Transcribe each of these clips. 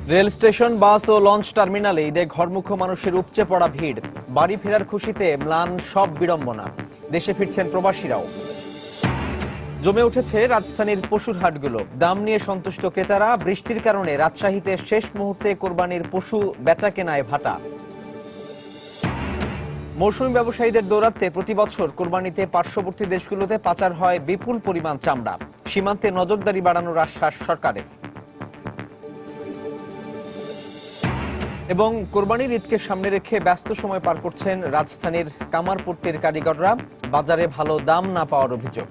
Rail station, বাস ও launch টার্মিনালে ঈদে ঘরমুখো মানুষের উপচে পড়া ভিড়। বাড়ি ফেরার খুশিতে ম্লান সব বিড়ম্বনা। দেশে ফিরছেন প্রবাসীরাও। জমে উঠেছে রাজধানীর পশুর হাটগুলো। দাম নিয়ে সন্তুষ্ট ক্রেতারা। বৃষ্টির কারণে রাজশাহীতে শেষ মুহূর্তে কোরবানির পশু বেচা কেনায় ভাটা। মৌসুমী ব্যবসায়ীদের দৌরাত্মে প্রতি বছর কোরবানিতে পার্শ্ববর্তী দেশগুলোতে পাচার হয় বিপুল পরিমাণ চামড়া। সীমান্তে নজরদারি বাড়ানোর আশ্বাস সরকারের। এবং কোরবানির ঈদকে সামনে রেখে ব্যস্ত সময় পার করছেন রাজধানীর কামারপট্টির কারিগররা। বাজারে ভালো দাম না পাওয়ার অভিযোগ।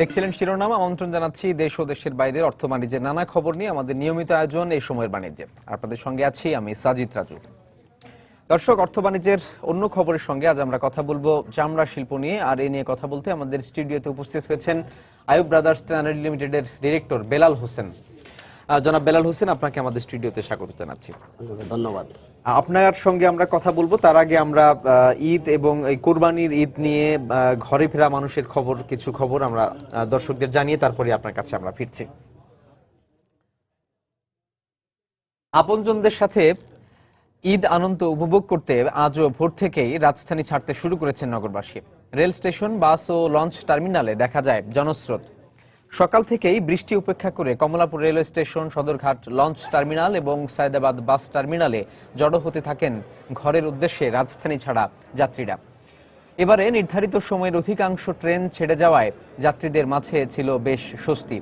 দেখছিলেন শিরোনাম। আমন্ত্রণ জানাচ্ছি দেশ ও দেশের বাইরের অর্থ বাণিজ্যের নানা খবর নিয়ে আমাদের নিয়মিত আয়োজন এই সময়ের বাণিজ্যে। আপনাদের সঙ্গে আছি আমি সাজিদ রাজু। দর্শক, অর্থ বাণিজ্যের অন্য খবরের সঙ্গে আজ আমরা কথা বলবো চামড়া শিল্প নিয়ে। আর এই নিয়ে কথা বলতে আমাদের স্টুডিওতে উপস্থিত হয়েছেন আইয়ুব ব্রাদার্স ট্যানারি লিমিটেডের ডিরেক্টর বেলাল হোসেন। জনাব বেলাল হোসেন, আপনাকে আমাদের স্টুডিওতে স্বাগত জানাচ্ছি। ধন্যবাদ। আপনার সঙ্গে আমরা কথা বলবো, তার আগে আমরা ঈদ এবং এই কোরবানির ঈদ নিয়ে ঘরে ফেরা মানুষের কিছু খবর আমরা দর্শকদের জানিয়ে তারপরে আপনার কাছে আমরা ফিরছি। আপনজনদের সাথে ঈদ আনন্দ উপভোগ করতে আজও ভোর থেকেই রাজধানী ছাড়তে শুরু করেছেন নগরবাসী। রেল স্টেশন, বাস ও লঞ্চ টার্মিনালে দেখা যায় জনস্রোত। সকাল থেকেই বৃষ্টি উপেক্ষা করে Kamalapur railway station, Sadarghat launch terminal এবং সায়দাবাদ বাস টার্মিনালে জড়ো হতে থাকেন ঘরের উদ্দেশ্যে রাজধানী ছাড়া যাত্রীরা। এবারে নির্ধারিত সময়ের অধিকাংশ ট্রেন ছেড়ে যাওয়ায় যাত্রীদের মাঝে ছিল বেশ স্বস্তি।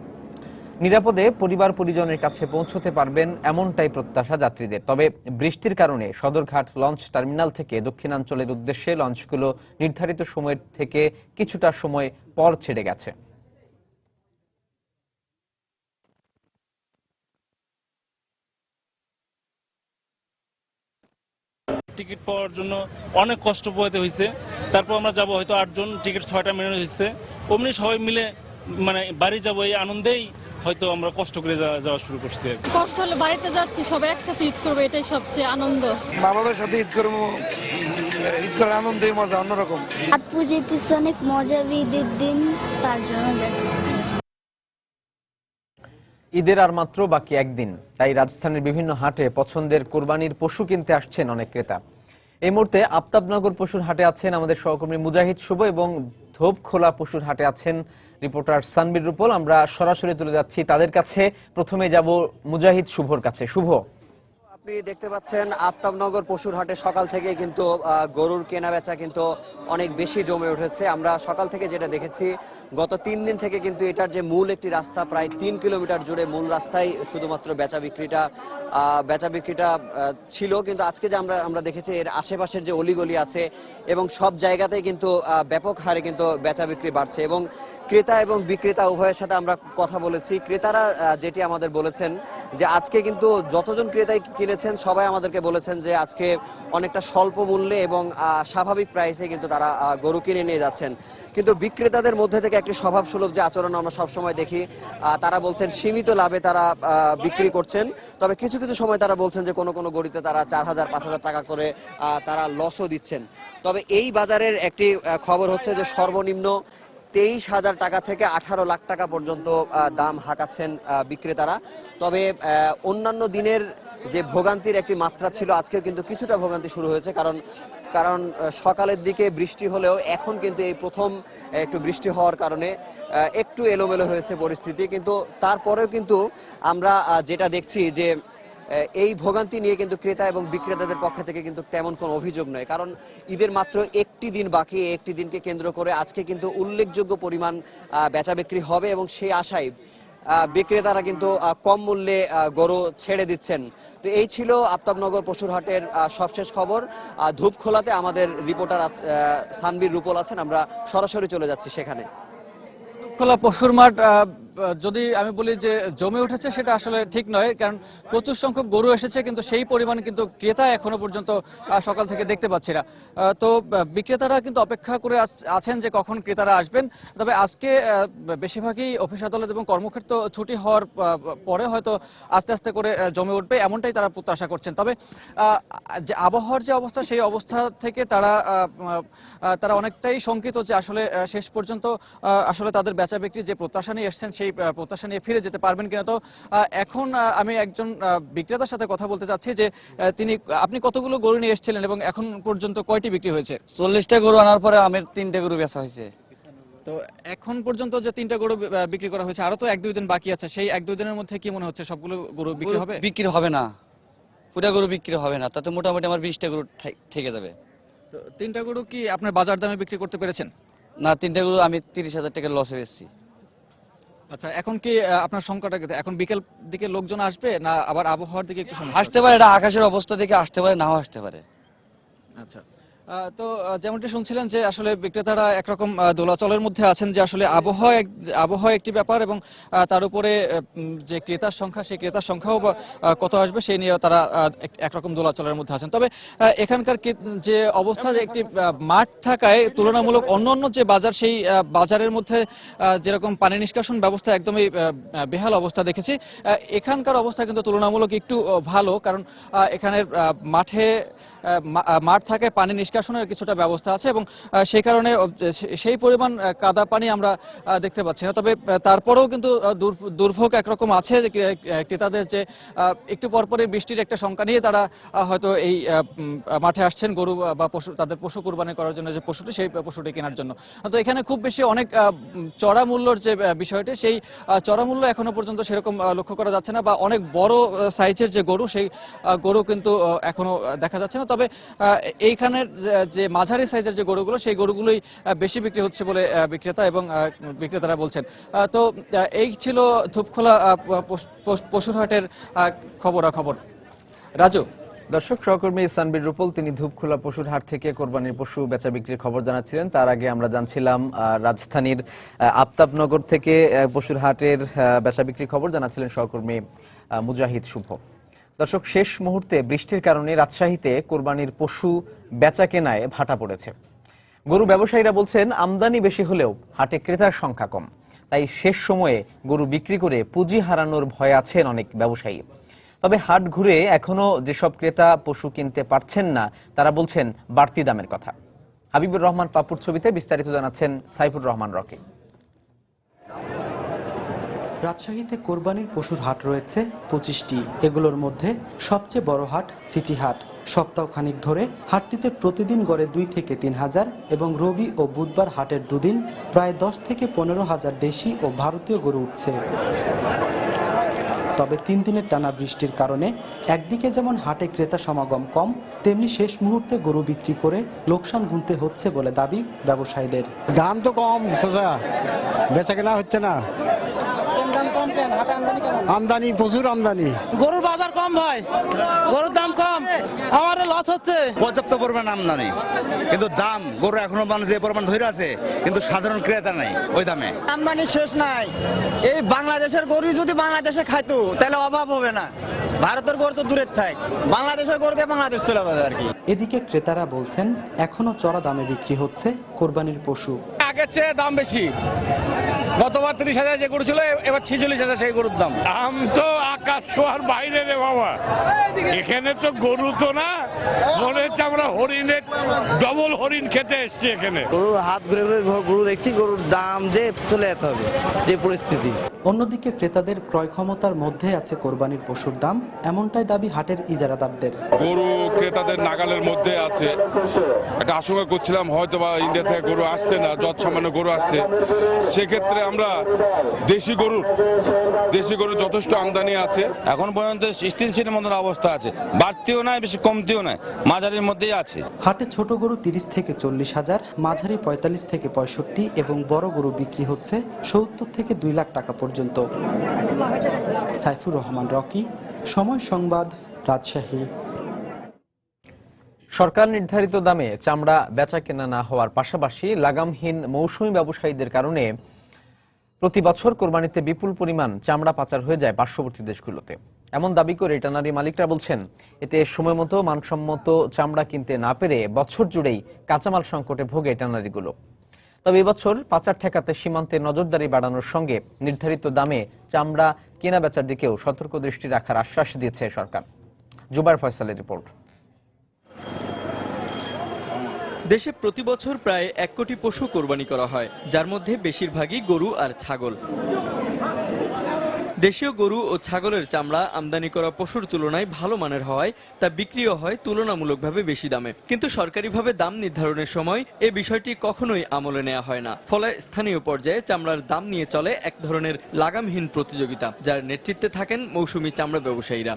নিরাপদে পরিবার পরিজনের কাছে পৌঁছতে পারবেন এমনটাই প্রত্যাশা যাত্রীদের। তবে বৃষ্টির কারণে সদরঘাট লঞ্চ টার্মিনাল থেকে দক্ষিণাঞ্চলের উদ্দেশ্যে লঞ্চগুলো নির্ধারিত সময়ের থেকে কিছুটা সময় পর ছেড়ে গেছে। টিকিট পাওয়ার জন্য অনেক কষ্ট পোহাতে হয়েছে। তারপর আমরা যাবো হয়তো 8 জন, টিকিট 6টা মেনে হয়েছে। অমনি সবাই মিলে বাড়ি যাবো এই আনন্দেই হয়তো আমরা কষ্ট করে যাওয়া শুরু করছি। কষ্ট হলে বাড়িতে যাচ্ছি, সবাই একসাথে ঈদ করবো, এটাই সবচেয়ে আনন্দ। বাবাদের সাথে ঈদ করবো, ঈদ করার আনন্দই মজা অন্যরকম। আপু যেতেছে অনেক মজা ঈদের দিন, তার জন্য যাচ্ছি। ঈদের আর মাত্র বাকি একদিন, তাই রাজধানীর বিভিন্ন হাটে পছন্দের কোরবানির পশু কিনতে আসছেন অনেক ক্রেতা। এই মুহূর্তে আফতাবনগর পশুর হাটে আছেন আমাদের সহকর্মী মুজাহিদ শুভ এবং ধোপখোলা পশুর হাটে আছেন রিপোর্টার সানবির রূপল। আমরা সরাসরি তুলে যাচ্ছি তাদের কাছে। প্রথমে যাব মুজাহিদ শুভর কাছে। শুভ, আপনি দেখতে পাচ্ছেন আফতাবনগর পশুর হাটে সকাল থেকে কিন্তু গরুর কেনা বেচা কিন্তু অনেক বেশি জমে উঠেছে। আমরা সকাল থেকে যেটা দেখেছি, গত 3 দিন থেকে কিন্তু এটার যে মূল একটি রাস্তা, প্রায় 3 কিলোমিটার জুড়ে মূল রাস্তায় শুধুমাত্র বেচা বিক্রিটা ছিল। কিন্তু আজকে যে আমরা দেখেছি এর আশেপাশের যে অলিগলি আছে এবং সব জায়গাতেই কিন্তু ব্যাপক হারে কিন্তু বেচা বিক্রি বাড়ছে এবং ক্রেতা এবং বিক্রেতা উভয়ের সাথে আমরা কথা বলেছি। ক্রেতারা যেটি আমাদের বলেছেন যে আজকে কিন্তু যতজন ক্রেতাই কিনেছেন সবাই আমাদেরকে বলেছেন যে আজকে অনেকটা স্বল্প মূল্যে এবং স্বাভাবিক প্রাইসে কিন্তু তারা গরু কিনে নিয়ে যাচ্ছেন। কিন্তু বিক্রেতাদের মধ্যে থেকে একটি স্বভাবসুলভ যে আচরণ আমরা সবসময় দেখি, তারা বলছেন সীমিত লাভে তারা বিক্রি করছেন। তবে কিছু কিছু সময় তারা বলছেন যে কোনো কোনো গরুতে তারা 4,000-5,000 টাকা করে তারা লসও দিচ্ছেন। তবে এই বাজারের একটি খবর হচ্ছে যে সর্বনিম্ন 23,000 টাকা থেকে 18 লাখ টাকা পর্যন্ত দাম হাঁকাচ্ছেন বিক্রেতারা। তবে অন্যান্য দিনের যে ভোগান্তির একটি মাত্রা ছিল, আজকে কিন্তু কিছুটা ভোগান্তি শুরু হয়েছে। কারণ সকালের দিকে বৃষ্টি হলেও এখন কিন্তু এই প্রথম একটু বৃষ্টি হওয়ার কারণে একটু এলোমেলো হয়েছে পরিস্থিতি। কিন্তু তারপরেও কিন্তু আমরা যেটা দেখছি যে এই ভোগান্তি নিয়ে কিন্তু ক্রেতা এবং বিক্রেতাদের পক্ষ থেকে কিন্তু তেমন কোনো অভিযোগ নয়। কারণ ঈদের মাত্র একটি দিন বাকি, একটি দিনকে কেন্দ্র করে আজকে কিন্তু উল্লেখযোগ্য পরিমাণ বেচা বিক্রি হবে এবং সেই আশায় বিক্রেতারা কিন্তু কম মূল্যে গরু ছেড়ে দিচ্ছেন। তো এই ছিল আফতাবনগর পশুর হাটের সবশেষ খবর। ধূপখোলাতে আমাদের রিপোর্টার সানবির রূপল আছেন, আমরা সরাসরি চলে যাচ্ছি সেখানে। ধূপখোলা পশুর মাঠ যদি আমি বলি যে জমে উঠেছে সেটা আসলে ঠিক নয়, কারণ প্রচুর সংখ্যক গরু এসেছে কিন্তু সেই পরিমাণে কিন্তু ক্রেতা এখনো পর্যন্ত সকাল থেকে দেখতে পাচ্ছি না। তো বিক্রেতারা কিন্তু অপেক্ষা করে আছেন যে কখন ক্রেতারা আসবেন। তবে আজকে বেশিরভাগই অফিস আদালত এবং কর্মক্ষেত্র ছুটি হওয়ার পরে হয়তো আস্তে আস্তে করে জমে উঠবে, এমনটাই তারা প্রত্যাশা করছেন। তবে যে আবহাওয়ার যে অবস্থা সেই অবস্থা থেকে তারা অনেকটাই শঙ্কিত যে আসলে শেষ পর্যন্ত আসলে তাদের বেচা বিক্রি যে প্রত্যাশা নিয়ে এসেছেন সেই প্রত্যাশা নিয়ে ফিরে যেতে পারবেন কিনা। তো এখন আমি একজন বিক্রেতার সাথে কথা বলতে চাচ্ছি যে আপনি কতগুলো গরু নিয়ে এসেছিলেন এবং এখন পর্যন্ত কয়টি বিক্রি হয়েছে? 40টা গরু আনার পরে আমের 3টে গরু বেচা হয়েছে। তো এখন পর্যন্ত যে 3টা গরু বিক্রি করা হয়েছে, আরো তো 1-2 দিন বাকি আছে, সেই 1-2 দিনের মধ্যে কি মনে হচ্ছে সবগুলো গরু বিক্রি হবে? বিক্রি হবে না, পুরো গরু বিক্রি হবে না, তাতে মোটামুটি আমার 20টা গরু থেকে যাবে। তো 3টা গরু কি আপনার বাজার দামে বিক্রি করতে পেরেছেন? না, 3টা গরু আমি 30,000 টাকা লসে বেচছি। আচ্ছা, এখন কি আপনার সংকটটা কি, এখন বিকেল দিকে লোকজন আসবে না আবার আবহাওয়ার দিকে একটু সমস্যা? আসতে পারে, এটা আকাশের অবস্থা দেখে আসতে পারে, নাও আসতে পারে। আচ্ছা, তো যেমনটি শুনছিলেন যে আসলে বিক্রেতারা একরকম দোলাচলের মধ্যে আছেন, যে আসলে আবহাওয়া একটি ব্যাপার এবং তার উপরে যে ক্রেতার সংখ্যা, সেই ক্রেতার সংখ্যাও কত আসবে সেই নিয়ে তারা একরকম দোলাচলের মধ্যে আছেন। তবে এখানকার যে অবস্থা, যে একটি মাঠ থাকায় তুলনামূলক অন্য যে বাজার, সেই বাজারের মধ্যে যেরকম পানি নিষ্কাশন ব্যবস্থা একদমই বেহাল অবস্থা দেখেছি, এখানকার অবস্থা কিন্তু তুলনামূলক একটু ভালো, কারণ এখানের মাঠ থাকায় পানি নিষ্কাশনের কিছুটা ব্যবস্থা আছে এবং সেই কারণে সেই পরিমাণ কাদা পানি আমরা দেখতে পাচ্ছি না। তবে তারপরেও কিন্তু দুর্ভোগ একরকম আছে, যে ক্রেতাদের যে একটু পরপরই বৃষ্টির একটা শঙ্কা নিয়ে তারা হয়তো এই মাঠে আসছেন গরু বা পশু, তাদের পশু কুরবানি করার জন্য যে পশুটি, সেই পশুটি কেনার জন্য। তো এখানে খুব বেশি অনেক চড়া মূল্যর যে বিষয়টি, সেই চড়া মূল্য এখনো পর্যন্ত সেরকম লক্ষ্য করা যাচ্ছে না, বা অনেক বড় সাইজের যে গরু, সেই গরু কিন্তু এখনো দেখা যাচ্ছে না। তবে এইখানের যে মাঝারি সাইজের যে গরুগুলো, সেই গরুগুলোই বেশি বিক্রি হচ্ছে বলে বিক্রেতা এবং বিক্রেতারা বলছেন। তো এই ছিল ধূপখোলা পশুর হাটের খবরাখবর। রাজু। দর্শক, সহকর্মী সানবীর রূপল তিনি ধূপখোলা পশুর হাট থেকে কোরবানির পশু বেচা বিক্রির খবর জানাচ্ছিলেন। তার আগে আমরা জানছিলাম রাজধানীর আফতাবনগর থেকে পশুর হাটের বেচা বিক্রির খবর জানাচ্ছিলেন সহকর্মী মুজাহিদ শুভ। দর্শক, শেষ মুহূর্তে বৃষ্টির কারণে রাজশাহীতে কোরবানির পশু বেচা কেনায় ভাটা পড়েছে। গরু ব্যবসায়ীরা বলছেন আমদানি বেশি হলেও হাটে ক্রেতার সংখ্যা কম, তাই শেষ সময়ে গরু বিক্রি করে পুঁজি হারানোর ভয়ে আছেন অনেক ব্যবসায়ী। তবে হাট ঘুরে এখনো যেসব ক্রেতা পশু কিনতে পারছেন না, তারা বলছেন বাড়তি দামের কথা। হাবিবুর রহমান পাপুর ছবিতে বিস্তারিত জানাচ্ছেন সাইফুর রহমান রকি। রাজশাহীতে কোরবানির পশুর হাট রয়েছে 25টি। এগুলোর মধ্যে সবচেয়ে বড় হাট সিটি হাট। সপ্তাহখানিক ধরে হাটটিতে প্রতিদিন গড়ে 2 থেকে 3 হাজার এবং রবি ও বুধবার হাটের দুদিন প্রায় 10 থেকে 15 হাজার দেশি ও ভারতীয় গরু উঠছে। তবে 3 দিনের টানা বৃষ্টির কারণে একদিকে যেমন হাটে ক্রেতা সমাগম কম, তেমনি শেষ মুহূর্তে গরু বিক্রি করে লোকসান গুনতে হচ্ছে বলে দাবি ব্যবসায়ীদের। দাম তো কম, বেচা কেনা হচ্ছে না। আমদানি প্রচুর, আমদানি গরুর বাজার কম ভাই, গরুর দাম কম, আমার লস হচ্ছে। পর্যাপ্ত পরিমাণ আমদানি, কিন্তু দাম গরু এখনো মানুষ যে পরিমাণ ধরে আছে, কিন্তু সাধারণ ক্রেতা নাই ওই দামে। আমদানি শেষ নাই। এই বাংলাদেশের গরু যদি বাংলাদেশে খাইতো তাহলে অভাব হবে না। ভারতের গরু তো দূরের থাক, বাংলাদেশের গরু দিয়ে বাংলাদেশ চলে যাবে আর কি। এদিকে ক্রেতারা বলছেন এখনো চড়া দামে বিক্রি হচ্ছে কোরবানির পশু। আগের চেয়ে দাম বেশি, গতবার 30,000 যে গরু ছিল এবার 46,000 সেই গরুর দাম। দাম তো আকাশ ছোঁয়ার বাইরে রে বাবা, এখানে তো গরু তো না, মনে হচ্ছে আমরা হরিণের ডবল হরিণ খেতে এসছি এখানে। গরু হাত ঘুরে ঘুরে গরু দেখছি, গরুর দাম যে চলে যেতে হবে যে পরিস্থিতি। অন্যদিকে ক্রেতাদের ক্রয় ক্ষমতার মধ্যে আছে কোরবানির পশুর দাম, এমনটাই দাবি হাটের ইজারাদারদের। গরু ক্রেতাদের নাগালের মধ্যে আছে, একটা আশঙ্কা করছিলাম হয়তো বা ইন্ডিয়া থেকে গরু আসছে না, যত সামান্য গরু আসছে। সেক্ষেত্রে আমরা দেশি গরু যথেষ্ট আমদানি আছে। এখন পর্যন্ত স্থিতিশীল মতন অবস্থা আছে, বাড়তিও নাই বেশি কমতিও নাই, মাঝারির মধ্যেই আছে। হাটে ছোট গরু 30 থেকে 40 হাজার, মাঝারি 45 থেকে 65 এবং বড় গরু বিক্রি হচ্ছে 70 থেকে 2 লাখ টাকা পর্যন্ত। সাইফুর রহমান রকি, সময় সংবাদ, রাজশাহী। সরকার নির্ধারিত দামে চামড়া বেচা কেনা না হওয়ার পাশাপাশি লাগামহীন মৌসুমী ব্যবসায়ীদের কারণে প্রতি বছর কোরবানিতে বিপুল পরিমাণ চামড়া পাচার হয়ে যায় পার্শ্ববর্তী দেশগুলোতে। এমন দাবি করে ট্যানারি মালিকরা বলছেন, এতে সময়মতো মানসম্মত চামড়া কিনতে না পেরে বছর জুড়েই কাঁচামাল সংকটে ভোগে ট্যানারিগুলো। তবে এবছর পাচার ঠেকাতে সীমান্তে নজরদারি বাড়ানোর সঙ্গে নির্ধারিত দামে চামড়া কেনা বেচার দিকেও সতর্ক দৃষ্টি রাখার আশ্বাস দিয়েছে সরকার। জুবায়ের ফয়সালের রিপোর্ট। দেশে প্রতি বছর প্রায় 1 কোটি পশু কোরবানি করা হয়, যার মধ্যে বেশিরভাগই গরু আর ছাগল। দেশীয় গরু ও ছাগলের চামড়া আমদানি করা পশুর তুলনায় ভালো মানের হওয়ায় তা বিক্রিও হয় তুলনামূলকভাবে বেশি দামে। কিন্তু সরকারিভাবে দাম নির্ধারণের সময় এ বিষয়টি কখনোই আমলে নেওয়া হয় না। ফলে স্থানীয় পর্যায়ে চামড়ার দাম নিয়ে চলে এক ধরনের লাগামহীন প্রতিযোগিতা, যার নেতৃত্বে থাকেন মৌসুমী চামড়া ব্যবসায়ীরা।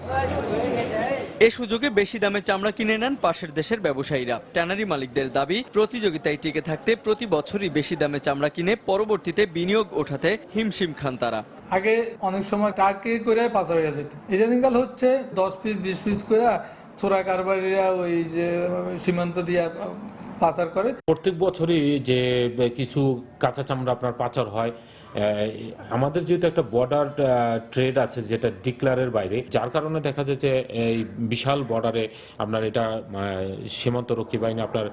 এ সুযোগে বেশি দামে চামড়া কিনে নেন পাশের দেশের ব্যবসায়ীরা। ট্যানারি মালিকদের দাবি, প্রতিযোগিতায় টিকে থাকতে প্রতি বছরই বেশি দামে চামড়া কিনে পরবর্তীতে বিনিয়োগ ওঠাতে হিমশিম খান তারা। আগে অনেক সময় টাকা করে পাচার হয়ে যেত, ইদানিংকাল হচ্ছে 10 পিস 20 পিস করে চোরা কারবারিরা ওই যে সীমান্ত দিয়ে পাচার করে। প্রত্যেক বছরই যে কিছু কাঁচা চামড়া আপনার পাচার হয়। আমাদের যেহেতু একটা বর্ডার ট্রেড আছে যেটা ডিক্লারের বাইরে, যার কারণে দেখা যায় যে এই বিশাল বর্ডারে আপনার এটা সীমান্তরক্ষী বাহিনী আপনার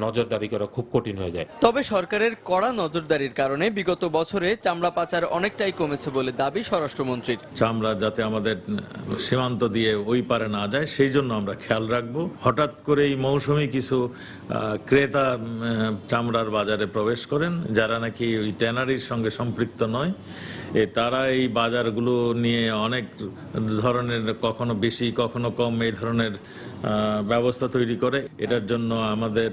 নজরদারি করা খুব কঠিন হয়ে যায়। তবে সরকারের কড়া নজরদারির কারণে বিগত বছরে চামড়া পাচার অনেকটাই কমেছে বলে দাবি স্বরাষ্ট্রমন্ত্রীর। চামড়া যাতে আমাদের সীমান্ত দিয়ে ওই পারে না যায় সেই জন্য আমরা খেয়াল রাখবো। হঠাৎ করে এই মৌসুমি কিছু ক্রেতা চামড়ার বাজারে প্রবেশ করেন, যারা নাকি ওই ট্যানারির সঙ্গে সম্পৃক্ত নয়। তারা এই বাজারগুলো নিয়ে অনেক ধরনের, কখনো বেশি কখনো কম, এই ধরনের ব্যবস্থা তৈরি করে। এটার জন্য আমাদের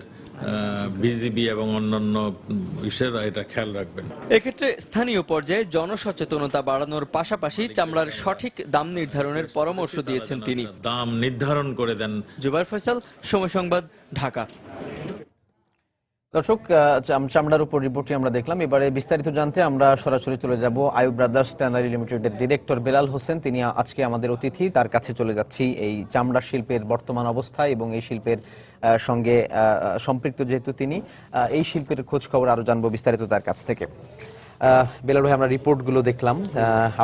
বিজিবি এবং অন্যান্য ইসেরা এটা খেয়াল রাখবেন। এক্ষেত্রে স্থানীয় পর্যায়ে জনসচেতনতা বাড়ানোর পাশাপাশি চামড়ার সঠিক দাম নির্ধারণের পরামর্শ দিয়েছেন তিনি। দাম নির্ধারণ করে দেন। জুবায়ের ফয়সাল, সময় সংবাদ, ঢাকা। দর্শক, চামড়ার উপর রিপোর্টটি আমরা দেখলাম। এবারে বিস্তারিত জানতে আমরা সরাসরি চলে যাব আইয়ুব ব্রাদার্স ট্যানারি লিমিটেডের ডিরেক্টর বেলাল হোসেন, তিনি আজকে আমাদের অতিথি। তার কাছে চলে যাচ্ছি এই চামড়া শিল্পের বর্তমান অবস্থা এবং এই শিল্পের সঙ্গে সম্পৃক্ত যেহেতু তিনি, এই শিল্পের খোঁজ খবর আরো জানবো বিস্তারিত তার কাছ থেকে। বেলাল ভাই, আমরা রিপোর্টগুলো দেখলাম।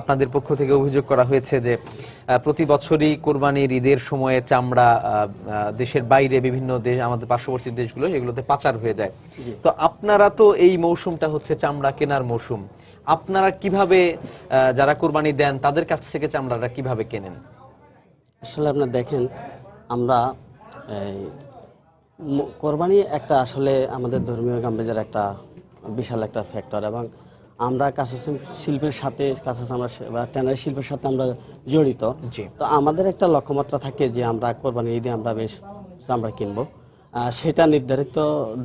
আপনাদের পক্ষ থেকে অভিযোগ করা হয়েছে যে প্রতি বছরই কোরবানির ঈদের সময়ে চামড়া দেশের বাইরে বিভিন্ন দেশ, আমাদের পার্শ্ববর্তী দেশগুলো, এগুলোতে পাচার হয়ে যায়। তো আপনারা তো এই মৌসুমটা হচ্ছে চামড়া কেনার মৌসুম, আপনারা কিভাবে যারা কোরবানি দেন তাদের কাছ থেকে চামড়াটা কিভাবে কেনেন? আসলে আপনারা দেখেন, আমরা কোরবানি একটা আসলে আমাদের ধর্মীয় গাম্বেজের একটা বিশাল একটা ফ্যাক্টর, এবং আমরা কাঁচা শিল্পের সাথে, কাঁচা চামড়া বা ট্যানারি শিল্পের সাথে আমরা জড়িত। তো আমাদের একটা লক্ষ্যমাত্রা থাকে যে আমরা কোরবানির ঈদে আমরা বেশ চামড়া কিনবো, সেটা নির্ধারিত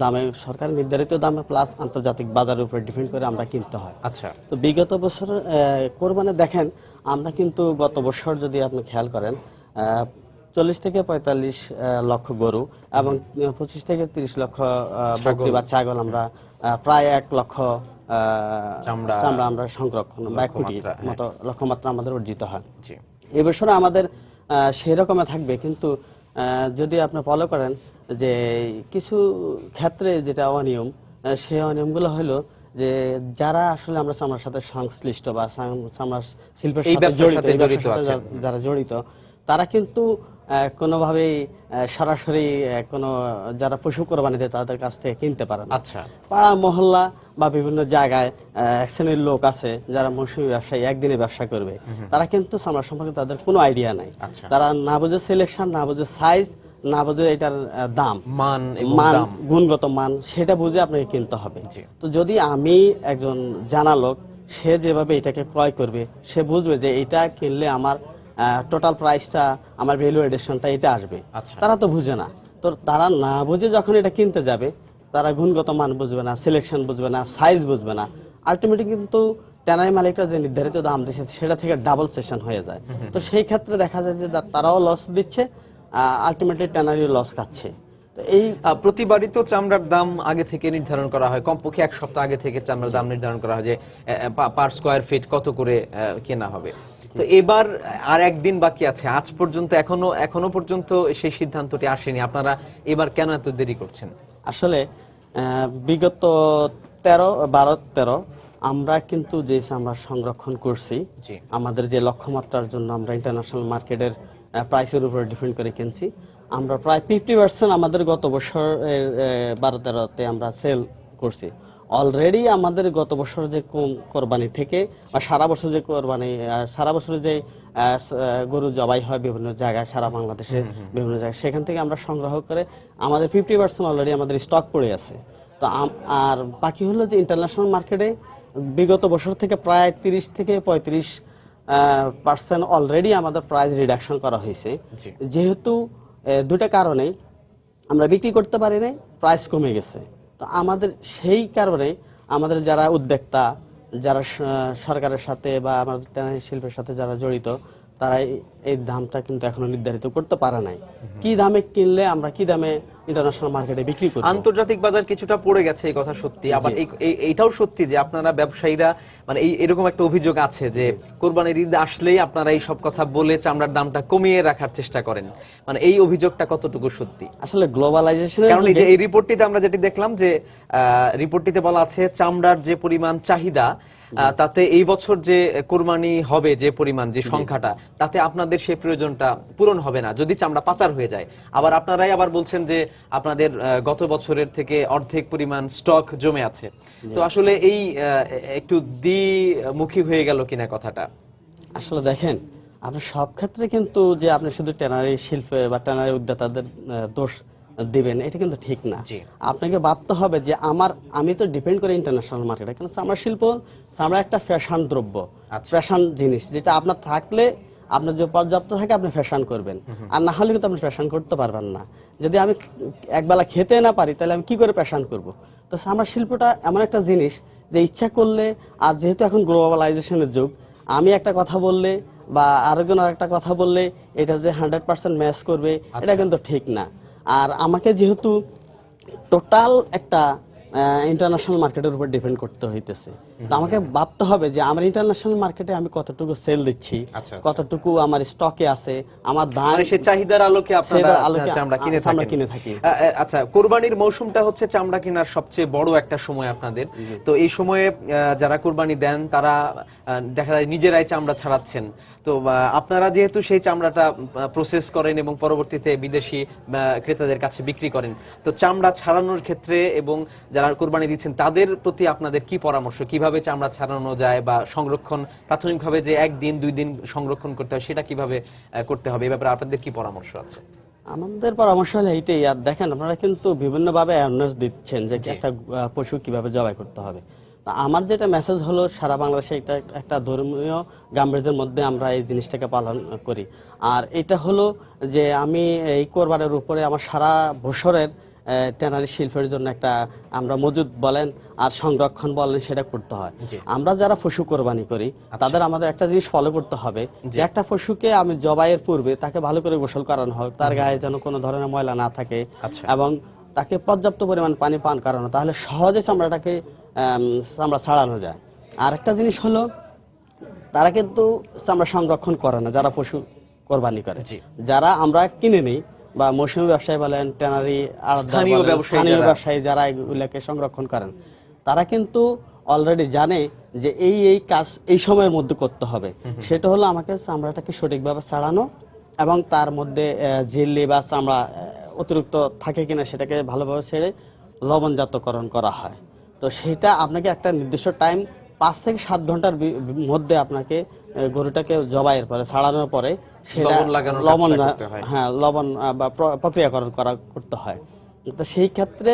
দামে, সরকার নির্ধারিত দামে প্লাস আন্তর্জাতিক বাজারের উপরে ডিপেন্ড করে আমরা কিনতে হয়। আচ্ছা, তো বিগত বছর কোরবানি দেখেন, আমরা কিন্তু গত বছর যদি আপনি খেয়াল করেন 40 থেকে 45 লক্ষ গরু এবং 25 থেকে 30 লক্ষ বকরি বা ছাগল, আমরা প্রায় 1 লক্ষ চামড়া আমরা সংরক্ষণ বা 1 কোটির মতো লক্ষ্যমাত্রা আমাদের অর্জিত হয়। এবছর আমাদের সেই রকমে থাকবে, কিন্তু যদি আপনি ফলো করেন যে কিছু ক্ষেত্রে যেটা অনিয়ম, সেই অনিয়মগুলো হলো যে যারা আসলে আমরা চামড়ার সাথে সংশ্লিষ্ট বা চামড়া শিল্পের সাথে জড়িত, যারা জড়িত, তারা কিন্তু কোনোভাবেই সরাসরি কোনো যারা পশু কোরবানি দেয় তাদের কাছ থেকে কিনতে পারে না। আচ্ছা, পাড়া মহল্লা বা বিভিন্ন জায়গায় এক শ্রেণীর লোক আছে যারা মৌসুমী ব্যবসায়ী, একদিনে ব্যবসা করবে, তারা কিন্তু চামড়া সম্পর্কে তাদের কোনো আইডিয়া নাই। তারা না বোঝে সিলেকশন, না বোঝে সাইজ, না বোঝে এটার দাম, মান, গুণগত মান, সেটা বুঝে আপনাকে কিনতে হবে। তো যদি আমি একজন জানা লোক, সে যেভাবে এটাকে ক্রয় করবে, সে বুঝবে যে এটা কিনলে আমার টোটাল প্রাইসটা, আমার ভ্যালু এডিশনটা এটা আসবে। তারা তো বুঝে না। তো তারা না বুঝে যখন এটা কিনতে যাবে, তারা গুণগত মান বুঝবে না, সিলেকশন বুঝবে না, সাইজ বুঝবে না, আলটিমেটলি কিন্তু ট্যানারি মালিকরা যে নির্ধারিত দাম দিচ্ছে সেটা থেকে ডাবল সেশন হয়ে যায়। তো সেই ক্ষেত্রে দেখা যায় যে তারাও লস দিচ্ছে, আলটিমেটলি ট্যানারিও লস খাচ্ছে। তো এই প্রতিবারই তো চামড়ার দাম আগে থেকে নির্ধারণ করা হয়, কমপক্ষে 1 সপ্তাহ আগে থেকে চামড়ার দাম নির্ধারণ করা হয় যে পার স্কয়ার ফিট কত করে কেনা হবে। তো এবার আর একদিন বাকি আছে, আজ পর্যন্ত এখনো পর্যন্ত সেই সিদ্ধান্তটি আসেনি। আপনারা এবার কেন এত দেরি করছেন? আসলে বিগত 12-13 আমরা কিন্তু যে চামড়া সংরক্ষণ করছি আমাদের যে লক্ষ্যমাত্রার জন্য আমরা ইন্টারন্যাশনাল মার্কেটের প্রাইসের উপর ডিপেন্ড করে কিনছি, আমরা প্রায় 50% আমাদের গত বছর 12-13তে আমরা সেল করছি। অলরেডি আমাদের গত বছর যে কোরবানি থেকে বা সারা বছর যে কোরবানি, সারা বছর যে গরু জবাই হয় বিভিন্ন জায়গায়, সারা বাংলাদেশে বিভিন্ন জায়গায়, সেখান থেকে আমরা সংগ্রহ করে আমাদের 50% অলরেডি আমাদের স্টক পড়ে আছে। তো আর বাকি হলো যে ইন্টারন্যাশনাল মার্কেটে বিগত বছর থেকে প্রায় 30 থেকে 35% অলরেডি আমাদের প্রাইস রিডাকশন করা হয়েছে, যেহেতু দুটা কারণে আমরা বিক্রি করতে পারি নাই, প্রাইস কমে গেছে। তো আমাদের সেই কারণে আমাদের যারা উদ্যোক্তা, যারা সরকারের সাথে বা আমাদের ট্যানারি শিল্পের সাথে যারা জড়িত, তারা এই দামটা কিন্তু এখনো নির্ধারিত করতে পারে নাই। কি দামে কিনলে আমরা কি দামে ইন্টারন্যাশনাল মার্কেটে বিক্রি করব। আন্তর্জাতিক বাজার কিছুটা পড়ে গেছে, এই কথা সত্যি। আবার এইটাও সত্যি যে আপনারা ব্যবসায়ীরা মানে এরকম একটা অভিযোগ আছে যে কোরবানির ঈদ আসলেই আপনারা এই সব কথা বলে চামড়ার দামটা কমিয়ে রাখার চেষ্টা করেন, মানে এই অভিযোগটা কতটুকু সত্যি? আসলে গ্লোবালাইজেশন, কারণ এই যে এই রিপোর্টটিতে আমরা যেটি দেখলাম যে রিপোর্টটিতে বলা আছে চামড়ার যে পরিমাণ চাহিদা, তাতে এই বছর যে কোরবানি হবে যে পরিমাণ, যে সংখ্যাটা, তাতে আপনাদের সেই প্রয়োজনটা পূরণ হবে না যদি চামড়া পাচার হয়ে যায়। আবার আপনারাই আবার বলছেন যে আপনাদের গত বছরের থেকে অর্ধেক পরিমাণ স্টক জমে আছে। তো আসলে এই একটু দ্বিমুখী হয়ে গেল কিনা কথাটা? আসলে দেখেন, আপনি সব ক্ষেত্রে কিন্তু যে আপনি শুধু ট্যানারি শিল্পে বা ট্যানারি উদ্যোক্তাদের দোষ দিবেন, এটা কিন্তু ঠিক না। আপনাকে ভাবতে হবে যে আমি তো ডিপেন্ড করি ইন্টারন্যাশনাল মার্কেটে, কারণ চামড়া শিল্প, চামড়া একটা ফ্যাশন দ্রব্য, ফ্যাশন জিনিস, যেটা আপনার থাকলে আপনার যে পর্যাপ্ত থাকে আপনি ফ্যাশন করবেন, আর না হলে কিন্তু আপনি ফ্যাশন করতে পারবেন না। যদি আমি একবেলা খেতে না পারি তাহলে আমি কি করে ফ্যাশন করব? তো চামড়া শিল্পটা এমন একটা জিনিস যে ইচ্ছা করলে, আর যেহেতু এখন গ্লোবালাইজেশনের যুগ, আমি একটা কথা বললে বা আরেকজন আরেকটা কথা বললে এটা যে 100% ম্যাচ করবে, এটা কিন্তু ঠিক না। আর আমাকে যেহেতু টোটাল একটা ইন্টারন্যাশনাল মার্কেটের উপর ডিপেন্ড করতে হইতেছে, তো আমাকে ভাবতে হবে যে আমার ইন্টারন্যাশনাল মার্কেটে আমি কতটুকু সেল দিচ্ছি, কতটুকু আমার স্টকে আছে, আমার দাম, সেই চাহিদার আলোকে আপনারা চামড়া কিনে থাকি। আচ্ছা, কোরবানির মৌসুমটা হচ্ছে চামড়া কেনার সবচেয়ে বড় একটা সময় আপনাদের। তো এই সময়ে যারা কোরবানি দেন তারা দেখা যায় নিজেরাই চামড়া ছাড়াচ্ছেন। তো আপনারা যেহেতু সেই চামড়াটা প্রসেস করেন এবং পরবর্তীতে বিদেশি ক্রেতাদের কাছে বিক্রি করেন, তো চামড়া ছাড়ানোর ক্ষেত্রে এবং যারা কোরবানি দিচ্ছেন তাদের প্রতি আপনাদের কি পরামর্শ? কিভাবে চামড়া ছাড়ানো যায় বা সংরক্ষণ প্রাথমিকভাবে যে 1 দিন 2 দিন সংরক্ষণ করতে হয় সেটা কিভাবে করতে হবে, এই ব্যাপারে আপনাদের কি পরামর্শ আছে? আমাদের পরামর্শ হলো এইটাই। আর দেখেন, আপনারা কিন্তু বিভিন্নভাবে অ্যাওয়ারনেস দিচ্ছেন যে একটা পশু কিভাবে জবাই করতে হবে। আমার যেটা মেসেজ হলো, সারা বাংলাদেশে একটা ধর্মীয় গাম্ভীর্যের মধ্যে আমরা এই জিনিসটাকে পালন করি। আর এটা হলো যে আমি এই কোরবানের উপরে আমার সারা বছরের ট্যানারি শিল্পের জন্য একটা আমরা মজুদ বলেন আর সংরক্ষণ বলেন, সেটা করতে হয়। আমরা যারা পশু কোরবানি করি তাদের আমাদের একটা জিনিস ফলো করতে হবে যে একটা পশুকে আমি জবাইয়ের পূর্বে তাকে ভালো করে গোসল করানো হোক, তার গায়ে যেন কোনো ধরনের ময়লা না থাকে এবং তাকে পর্যাপ্ত পরিমাণ পানি পান করানো, তাহলে সহজে চামড়াটাকে চামড়া ছাড়ানো যায়। আর একটা জিনিস হলো, তারা কিন্তু চামড়া সংরক্ষণ করে না যারা পশু কোরবানি করে। যারা আমরা কিনে নিই বা মৌসুমী ব্যবসায়ী বলেন, ট্যানারি স্থানীয় ব্যবসায়ী যারা এগুলোকে সংরক্ষণ করেন, তারা কিন্তু অলরেডি জানে যে এই কাজ এই সময়ের মধ্যে করতে হবে। সেটা হলো আমাকে চামড়াটাকে সঠিকভাবে ছাড়ানো এবং তার মধ্যে ঝিল্লি বা চামড়া অতিরিক্ত থাকে কিনা সেটাকে ভালোভাবে ছেড়ে লবণজাতকরণ করা হয়। তো সেটা আপনাকে একটা নির্দিষ্ট টাইম 5 থেকে 7 ঘন্টার মধ্যে আপনাকে গরুটাকে জবাইয়ের পরে, ছাড়ানোর পরে সেটা লবণ বা প্রক্রিয়াকরণ করতে হয়। তো সেই ক্ষেত্রে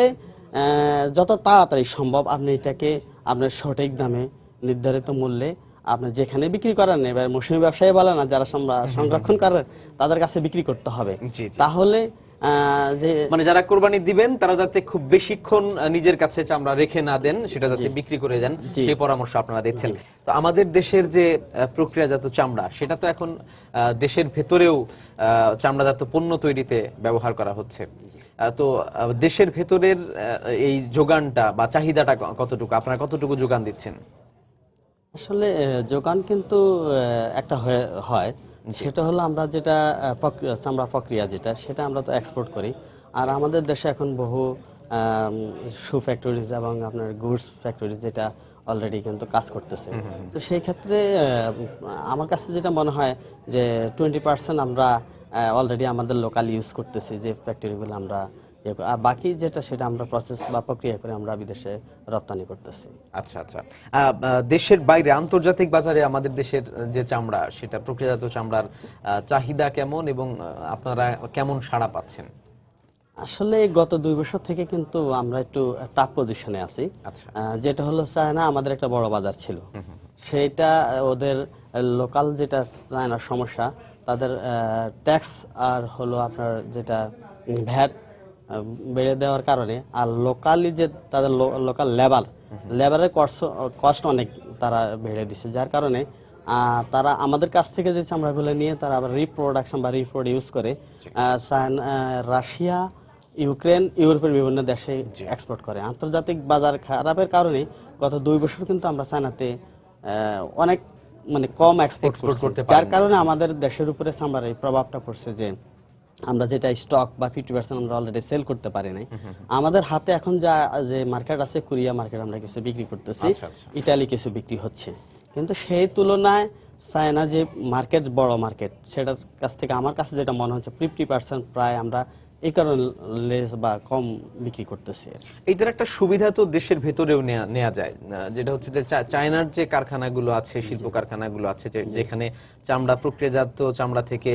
যত তাড়াতাড়ি সম্ভব আপনি এটাকে আপনার সঠিক দামে নির্ধারিত মূল্যে আপনি যেখানে বিক্রি করেন, এবার মৌসুমী ব্যবসায়ী বলেন না, যারা সংরক্ষণ করেন তাদের কাছে বিক্রি করতে হবে। তাহলে মানে যারা কোরবানি দিবেন তারা যাতে খুব বেশিক্ষণ নিজের কাছে চামড়া রেখে না দেন, সেটা যাতে বিক্রি করে দেন, সেই পরামর্শ আপনারা দিচ্ছেন। তো আমাদের দেশের যে প্রক্রিয়াজাত চামড়া, সেটা তো এখন দেশের ভেতরেও চামড়াজাত পণ্য তৈরিতে ব্যবহার করা হচ্ছে। তো দেশের ভেতরের এই যোগানটা বা চাহিদাটা কতটুকু, আপনারা কতটুকু যোগান দিচ্ছেন? আসলে যোগান কিন্তু একটা হয়, সেটা হলো আমরা যেটা চামড়া প্রক্রিয়া যেটা, সেটা আমরা তো এক্সপোর্ট করি। আর আমাদের দেশে এখন বহু শু ফ্যাক্টরিজ এবং আপনার গুডস ফ্যাক্টরিজ যেটা অলরেডি কিন্তু কাজ করতেছে। তো সেই ক্ষেত্রে আমার কাছে যেটা মনে হয় যে 20% আমরা অলরেডি আমাদের লোকাল ইউজ করতেছি, যে ফ্যাক্টরিগুলো আমরা আর বাকি যেটা সেটা আমরা প্রসেস বা প্রক্রিয়া করে আমরা বিদেশে রপ্তানি করতেছি। আচ্ছা আচ্ছা, দেশের বাইরে আন্তর্জাতিক বাজারে আমাদের দেশের যে চামড়া, সেটা প্রক্রিয়াজাত চামড়ার চাহিদা কেমন এবং আপনারা কেমন সাড়া পাচ্ছেন? আসলে গত 2 বছর থেকে কিন্তু আমরা একটু টাফ পজিশনে আছি। যেটা হলো চায়না আমাদের একটা বড় বাজার ছিল, সেটা ওদের লোকাল যেটা চায়নার সমস্যা, তাদের ট্যাক্স আর হলো আপনার যেটা ভ্যাট বেড়ে দেওয়ার কারণে, আর লোকালি যে তাদের লোকাল লেবারের কস্ট অনেক তারা বেড়ে দিচ্ছে, যার কারণে তারা আমাদের কাছ থেকে যে চামড়াগুলো নিয়ে তারা আবার রিপ্রোডাকশন বা রিপ্রোডিউস করে রাশিয়া, ইউক্রেন, ইউরোপের বিভিন্ন দেশে এক্সপোর্ট করে। আন্তর্জাতিক বাজার খারাপের কারণে গত 2 বছর কিন্তু আমরা চায়নাতে অনেক মানে কম এক্সপোর্ট করতে, যার কারণে আমাদের দেশের উপরে চামড়ার এই প্রভাবটা পড়ছে যে আমরা যেটা স্টক বা 50% আমরা অলরেডি সেল করতে পারি নাই। আমাদের হাতে এখন যে মার্কেট আছে, কোরিয়া মার্কেট আমরা কিছু বিক্রি করতেছি, ইটালি কিছু বিক্রি হচ্ছে, কিন্তু সেই তুলনায় চায়না যে মার্কেট, বড় মার্কেট, সেটার কাছ থেকে আমার কাছে যেটা মনে হচ্ছে 50% প্রায় আমরা এই কারণে লেস বা কম বিক্রি করতেছি। এইটার একটা সুবিধা তো দেশের ভেতরেও নেওয়া যায়, যেটা হচ্ছে যে চায়নার যে কারখানাগুলো আছে, শিল্প কারখানাগুলো আছে, যেখানে চামড়া প্রক্রিয়াজাত চামড়া থেকে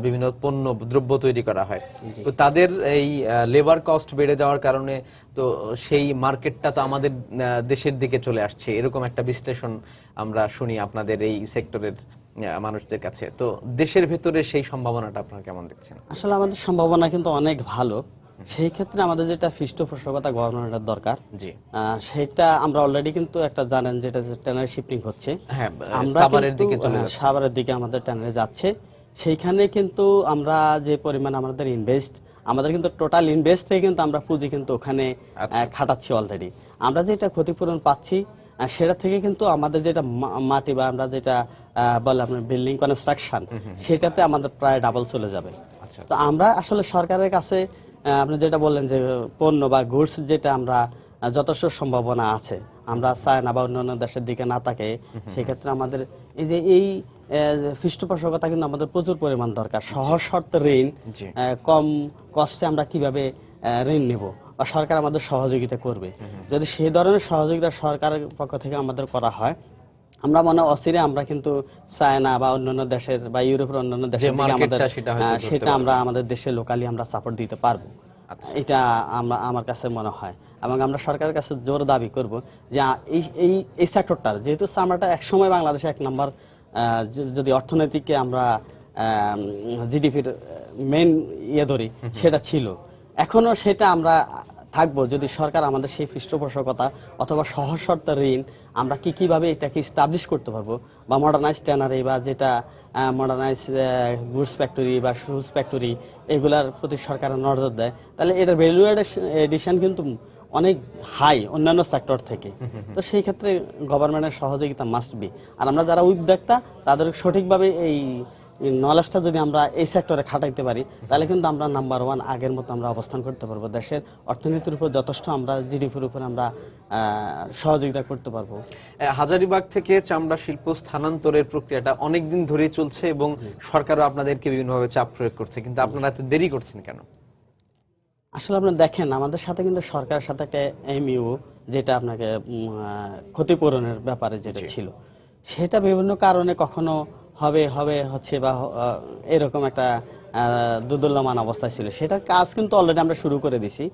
বিভিন্ন পণ্য দ্রব্য তৈরি করা হয়, তো তাদের এই লেবার কস্ট বেড়ে যাওয়ার কারণে তো সেই মার্কেটটা তো আমাদের দেশের দিকে চলে আসছে, এরকম একটা বিশ্লেষণ আমরা শুনি আপনাদের এই সেক্টরের মানুষদের কাছে। তো দেশের ভেতরে সেই সম্ভাবনাটা আপনারা কেমন দেখছেন? আসলে আমাদের সম্ভাবনা কিন্তু অনেক ভালো। সেই ক্ষেত্রে আমাদের যেটা পৃষ্ঠপোষকতা গভর্নমেন্টের দরকার, সেটা আমরা অলরেডি কিন্তু একটা জানেন যেটা ট্যানারি শিফটিং হচ্ছে, সাভারের দিকে আমাদের ট্যানারি যাচ্ছে। সেইখানে কিন্তু আমরা যে পরিমাণ আমাদের আমাদের কিন্তু টোটাল ইনভেস্ট থেকে কিন্তু আমরা পুঁজি কিন্তু ওখানে খাটাচ্ছি অলরেডি। আমরা যেটা ক্ষতিপূরণ পাচ্ছি সেটা থেকে কিন্তু আমাদের যেটা মাটি বা আমরা যেটা বলে আপনার বিল্ডিং কনস্ট্রাকশন, সেটাতে আমাদের প্রায় ডাবল চলে যাবে। তো আমরা আসলে সরকারের কাছে আপনি যেটা বললেন যে পণ্য বা গুডস যেটা আমরা যথেষ্ট সম্ভাবনা আছে, আমরা চায়না বা অন্যান্য দেশের দিকে না তাকে, সেক্ষেত্রে আমাদের এই যে এই পৃষ্ঠপোষকতা কিন্তু আমাদের প্রচুর পরিমাণ দরকার। সহজ শর্তে ঋণ, কম কষ্টে আমরা কিভাবে ঋণ নেব বা সরকার আমাদের সহযোগিতা করবে, যদি সেই ধরনের সহযোগিতা সরকারের পক্ষ থেকে আমাদের করা হয়, আমরা মনে অচিরে আমরা কিন্তু চায়না বা অন্যান্য দেশের বা ইউরোপের অন্যান্য দেশের সেটা আমরা আমাদের দেশে লোকালি আমরা সাপোর্ট দিতে পারবো। এটা আমার কাছে মনে হয়, এবং আমরা সরকারের কাছে জোর দাবি করব যে এই সেক্টরটার, যেহেতু চামড়াটা একসময় বাংলাদেশে 1 নম্বর যদি অর্থনৈতিককে আমরা জিডিপির মেইন ধরি, সেটা ছিল, এখনো সেটা আমরা থাকবো যদি সরকার আমাদের সেই পৃষ্ঠপোষকতা অথবা সহজ শর্তে ঋণ আমরা কিভাবে এটাকে স্টাবলিশ করতে পারবো, বা মডার্নাইজ ট্যানারি বা যেটা মডার্নাইজ গুডস ফ্যাক্টরি বা শুজ ফ্যাক্টরি, এগুলার প্রতি সরকারের নজর দেয়, তাহলে এটার ভ্যালু এডিশন কিন্তু অনেক হাই অন্যান্য সেক্টর থেকে। তো সেই ক্ষেত্রে গভর্নমেন্টের সহযোগিতা মাস্ট বি। আর আমরা যারা উদ্যোক্তা, তাদের সঠিকভাবে এই নলেজটা যদি আমরা এই সেক্টরে খাটাইতে পারি, তাহলে কিন্তু আমরা নাম্বার 1 আগের মতো আমরা অবস্থান করতে পারবো। দেশের অর্থনীতির উপর যথেষ্ট আমরা জিডিপির উপর আমরা সহযোগিতা করতে পারবো। হাজারীবাগ থেকে চামড়া শিল্প স্থানান্তরের প্রক্রিয়াটা অনেকদিন ধরেই চলছে এবং সরকারও আপনাদেরকে বিভিন্নভাবে চাপ প্রয়োগ করছে, কিন্তু আপনারা এত দেরি করছেন কেন? আসলে আপনারা দেখেন, আমাদের সাথে কিন্তু সরকারের সাথে একটা এমইউ, যেটা আপনাকে ক্ষতিপূরণের ব্যাপারে যেটা ছিল, সেটা বিভিন্ন কারণে কখনো হচ্ছে বা এরকম একটা দুদুল্যমান অবস্থায় ছিল। সেটার কাজ কিন্তু অলরেডি আমরা শুরু করে দিছি।